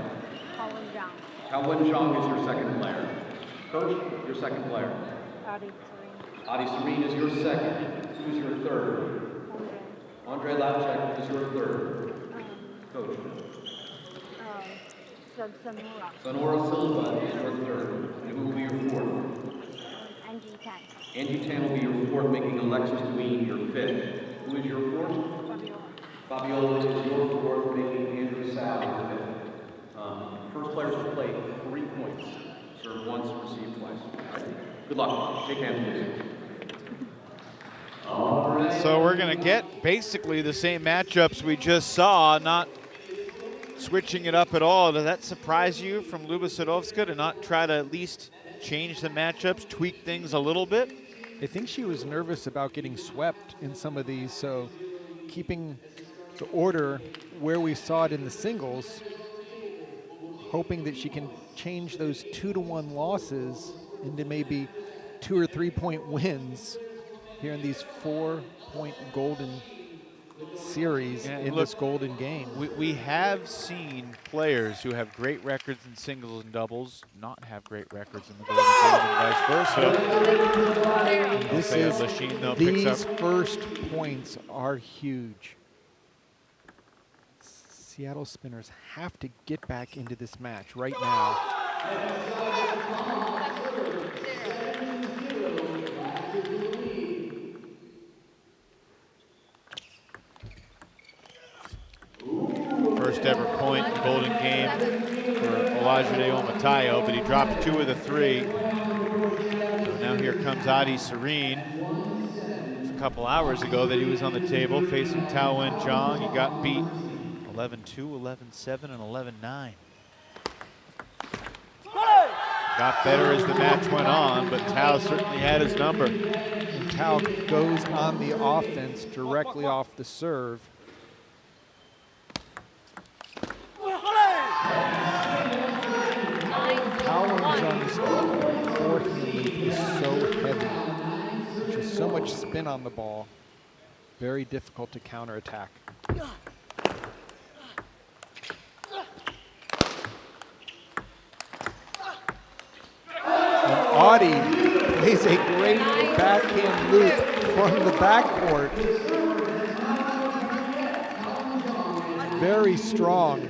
[SPEAKER 10] Jong.
[SPEAKER 9] Jong is your second player. Coach, your second player. Serene is your second. Who's your third? Andre Lapic is your third. Coach. Sonora Silva is your third. And who will be your fourth? Angie Tan will be your fourth, making Alexis Dween your fifth. Who is your fourth? Fabiola is your fourth, making Andrew Sal your fifth. First players to play 3 points. Serve once, receive twice. Good luck. Shake hands, please.
[SPEAKER 1] So we're going to get basically the same matchups we just saw, not switching it up at all. Does that surprise you from Luba Sadovska to not try to at least change the matchups, tweak things a little bit.
[SPEAKER 2] I think she was nervous about getting swept in some of these, so keeping the order where we saw it in the singles, hoping that she can change those 2-1 losses into maybe 2 or 3 point wins here in these 4-point golden series in this golden game.
[SPEAKER 1] We have seen players who have great records in singles and doubles not have great records in the golden game and vice versa.
[SPEAKER 2] This is,
[SPEAKER 1] Lashin, though,
[SPEAKER 2] these first points are huge. Seattle Spinners have to get back into this match right now.
[SPEAKER 1] First ever point in the golden game for Olajide Otomayo, but he dropped 2 of the 3. So now here comes Adi Serene. It's a couple hours ago that he was on the table facing Jong. He got beat 11-2, 11-7, and 11-9. Got better as the match went on, but Tao certainly had his number.
[SPEAKER 2] And Tao goes on the offense directly off the serve. Jong's forehand loop is so heavy. Just so much spin on the ball. Very difficult to counterattack. And Audi plays a great backhand loop from the backcourt. Very strong.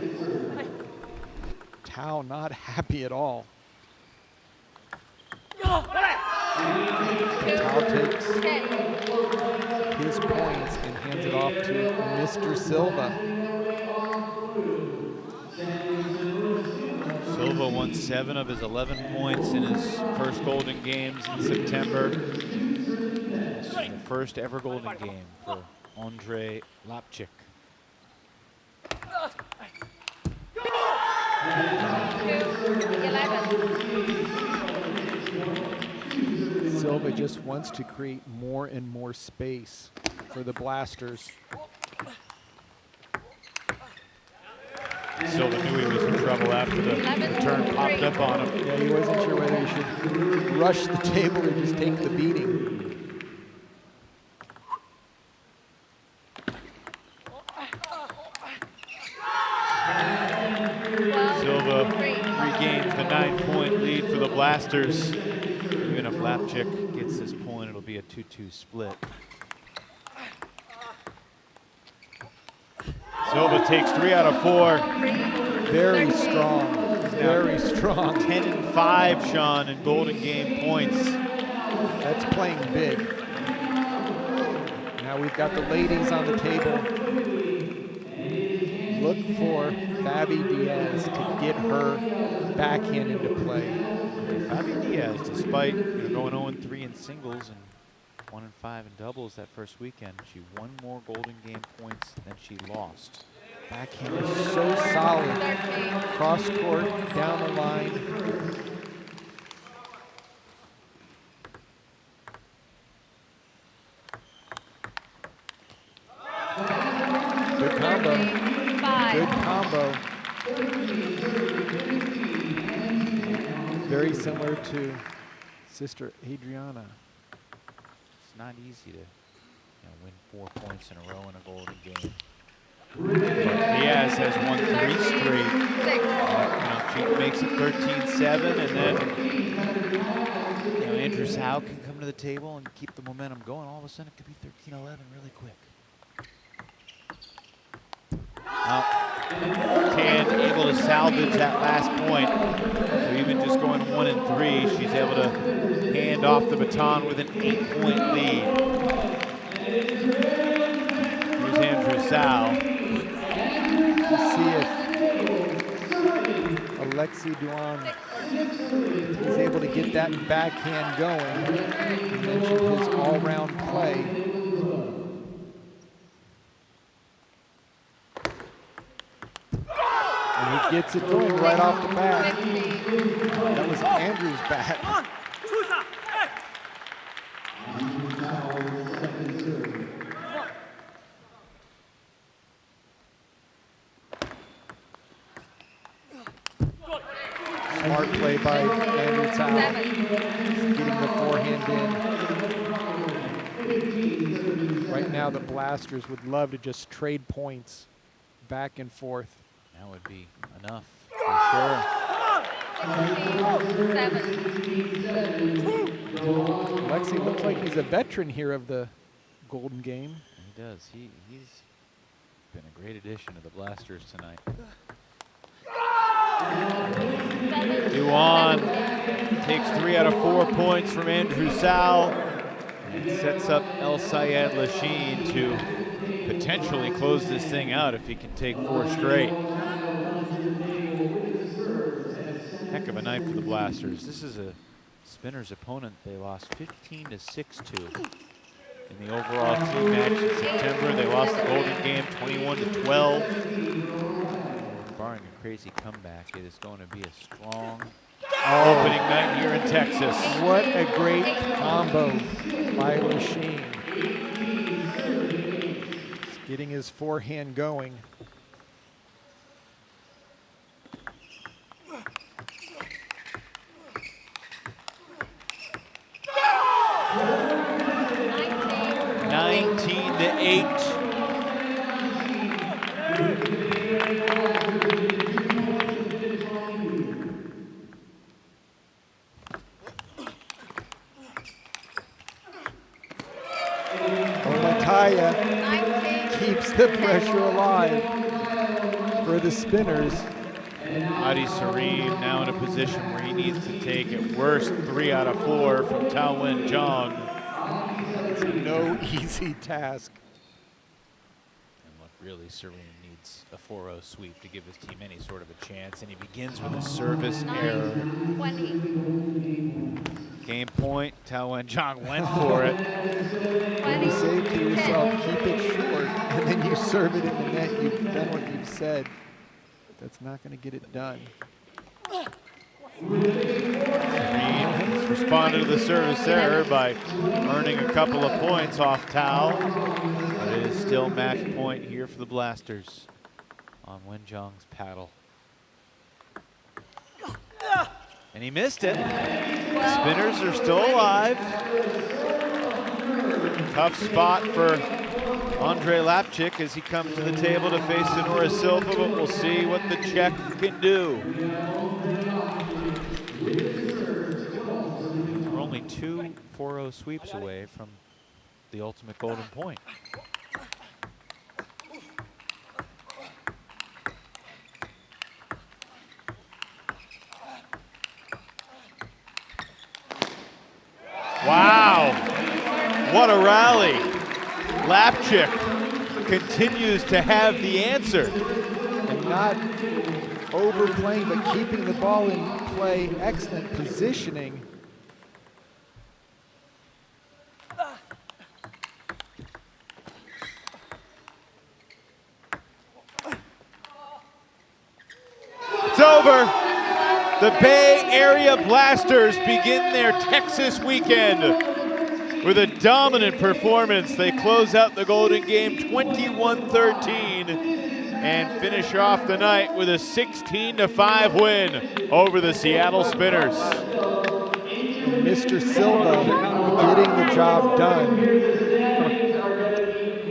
[SPEAKER 2] Tao not happy at all. Tao takes his points and hands it off to Mr. Silva.
[SPEAKER 1] Silva won 7 of his 11 points in his first golden games in September. This is the first ever golden game for Andre Lapic.
[SPEAKER 2] Silva just wants to create more and more space for the Blasters.
[SPEAKER 1] Silva knew he was in trouble after the turn popped up on him.
[SPEAKER 2] Yeah, he wasn't sure whether he should rush the table or just take the beating.
[SPEAKER 1] Silva regains the 9-point lead for the Blasters. Even if Lapic gets this point, it'll be a 2-2 split. Silva takes 3 out of 4.
[SPEAKER 2] Very strong. Very strong.
[SPEAKER 1] 10-5, Sean, in golden game points.
[SPEAKER 2] That's playing big. Now we've got the ladies on the table. Look for Fabi Diaz to get her backhand into play.
[SPEAKER 1] Fabi Diaz, despite going 0-3 in singles and 1-5 in doubles that first weekend, she won more golden game points than she lost.
[SPEAKER 2] Backhand is so solid. Cross court, down the line. Good combo. Good combo. Very similar to Sister Adriana.
[SPEAKER 1] It's not easy to win 4 points in a row in a golden game. But Diaz has won 3 straight. She makes it 13-7, and then Andrew Howe can come to the table and keep the momentum going. All of a sudden, it could be 13-11 really quick. Now, Tan able to salvage that last point. So even just going 1-3, she's able to hand off the baton with an 8-point lead. Here's Andrew Howe.
[SPEAKER 2] Let's see if Alexi Twan is able to get that backhand going. You mentioned his all-round play. And he gets it going right off the bat. That was Andrew's bat. Smart play by Andrew Twan. Getting the forehand in. Right now the Blasters would love to just trade points back and forth.
[SPEAKER 1] That would be enough for sure.
[SPEAKER 2] Alexei looks like he's a veteran here of the Golden Game.
[SPEAKER 1] He does. He's been a great addition to the Blasters tonight. Twan takes 3 out of 4 points from Andrew Sal and sets up Elsayed Lashin to potentially close this thing out if he can take 4 straight. Heck of a night for the Blasters. This is a Spinners opponent they lost 15 to 6 to. In the overall team match in September, they lost the Golden Game 21 to 12. Barring a crazy comeback, it is going to be a strong opening night here in Texas.
[SPEAKER 2] What a great combo by Lashin. Getting his forehand going.
[SPEAKER 1] To 8.
[SPEAKER 2] Omayo keeps the pressure alive for the Spinners.
[SPEAKER 1] Serene now in a position where he needs to take at worst 3 out of 4 from Jong.
[SPEAKER 2] It's no easy task.
[SPEAKER 1] And look, really, Serene needs a 4-0 sweep to give his team any sort of a chance, and he begins with a service error.
[SPEAKER 7] 20.
[SPEAKER 1] Game point, Jong went for it.
[SPEAKER 2] You say to yourself, keep it short, and then you serve it in the net. You've done what you've said. That's not going to get it done.
[SPEAKER 1] Serene responded to the service error by earning a couple of points off Tao. But it is still match point here for the Blasters on Jong's paddle. And he missed it. Spinners are still alive. Tough spot for Andre Lapic as he comes to the table to face Silva, but we'll see what the Czech can do. We're only 2 4-0 sweeps away from the ultimate golden point. Wow, what a rally. Lapic continues to have the answer.
[SPEAKER 2] And not overplaying, but keeping the ball in play. Excellent positioning.
[SPEAKER 1] It's over. The Bay Area Blasters begin their Texas weekend with a dominant performance. They close out the Golden Game 21-13 and finish off the night with a 16-5 win over the Seattle Spinners.
[SPEAKER 2] Mr. Silva getting the job done.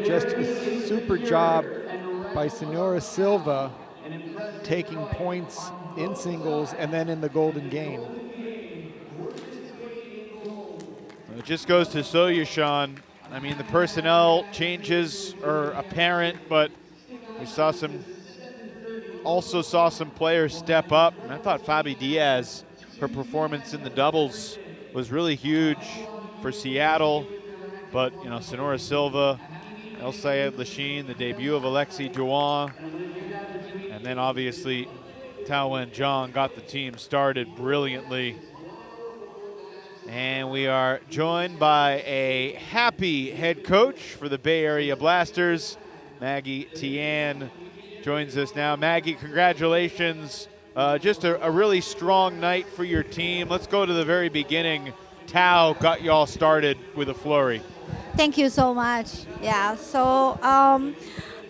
[SPEAKER 2] Just a super job by Silva, taking points in singles and then in the Golden Game.
[SPEAKER 1] It just goes to show you, Sean. I mean, the personnel changes are apparent, but we also saw some players step up. And I thought Fabi Diaz, her performance in the doubles was really huge for Seattle. But, you know, Sonora Silva, Elsayed Lashin, the debut of Alexei Twan, and then obviously Jong got the team started brilliantly. And we are joined by a happy head coach for the Bay Area Blasters, Maggie Tian. joins us now. Maggie, congratulations. Just a really strong night for your team. Let's go to the very beginning. Tao got you all started with a flurry.
[SPEAKER 11] Thank you so much. Yeah, so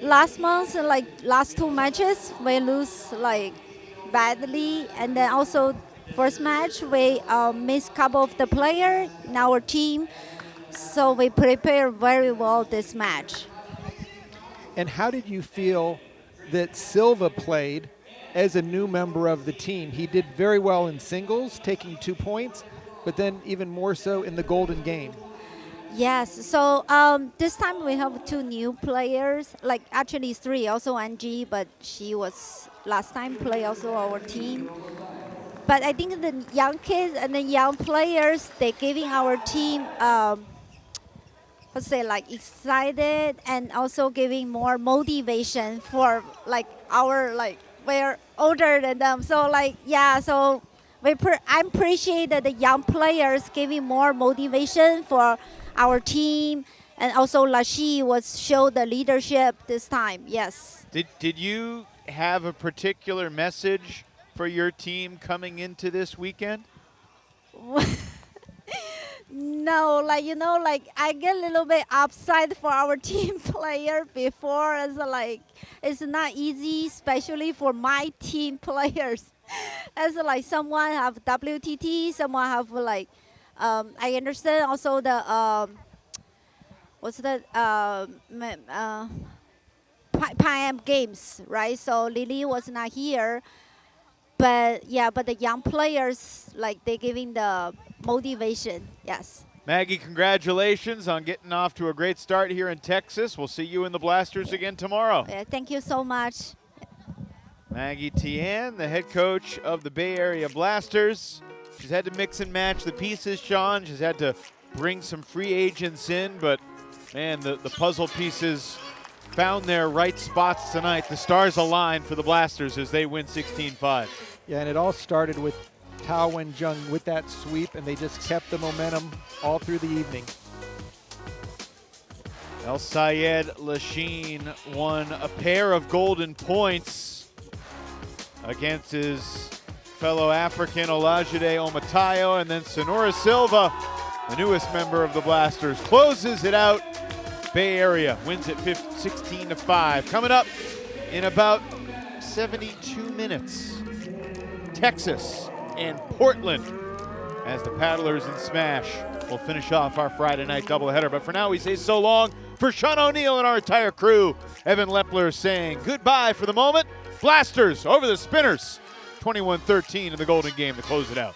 [SPEAKER 11] last month, like last 2 matches, we lose like badly. And then also first match, we missed a couple of the players in our team. So we prepared very well this match.
[SPEAKER 2] And how did you feel that Silva played as a new member of the team? He did very well in singles, taking 2 points, but then even more so in the golden game.
[SPEAKER 11] Yes, so this time we have 2 new players, like actually 3, also Angie, but she was last time play also our team. But I think the young kids and the young players, they're giving our team, let's say like excited and also giving more motivation for like our, like we're older than them. So like, yeah, so I appreciate that the young players giving more motivation for our team, and also Lashin was show the leadership this time. Yes.
[SPEAKER 1] Did you have a particular message for your team coming into this weekend?
[SPEAKER 11] No, like you know, like I get a little bit upset for our team player before. It's like it's not easy, especially for my team players. As like someone have WTT, someone have like. I understand also the what's the Pan Games, right? So Lily was not here, but yeah, but the young players like they giving the motivation. Yes.
[SPEAKER 1] Maggie, congratulations on getting off to a great start here in Texas. We'll see you in the Blasters again tomorrow.
[SPEAKER 11] Yeah, thank you so much.
[SPEAKER 1] Maggie Tian, the head coach of the Bay Area Blasters. She's had to mix and match the pieces, Sean. She's had to bring some free agents in, but man, the puzzle pieces found their right spots tonight. The stars align for the Blasters as they win 16-5.
[SPEAKER 2] Yeah, and it all started with Twan Jong with that sweep, and they just kept the momentum all through the evening.
[SPEAKER 1] Elsayed Lashin won a pair of golden points against his fellow African Olajide Otomayo, and then Silva, the newest member of the Blasters, closes it out. Bay Area wins it 16-5. Coming up in about 72 minutes, Texas and Portland as the Paddlers and Smash will finish off our Friday night doubleheader. But for now, we say so long for Sean O'Neill and our entire crew. Evan Lepler saying goodbye for the moment. Blasters over the Spinners. 21-13 in the Golden Game to close it out.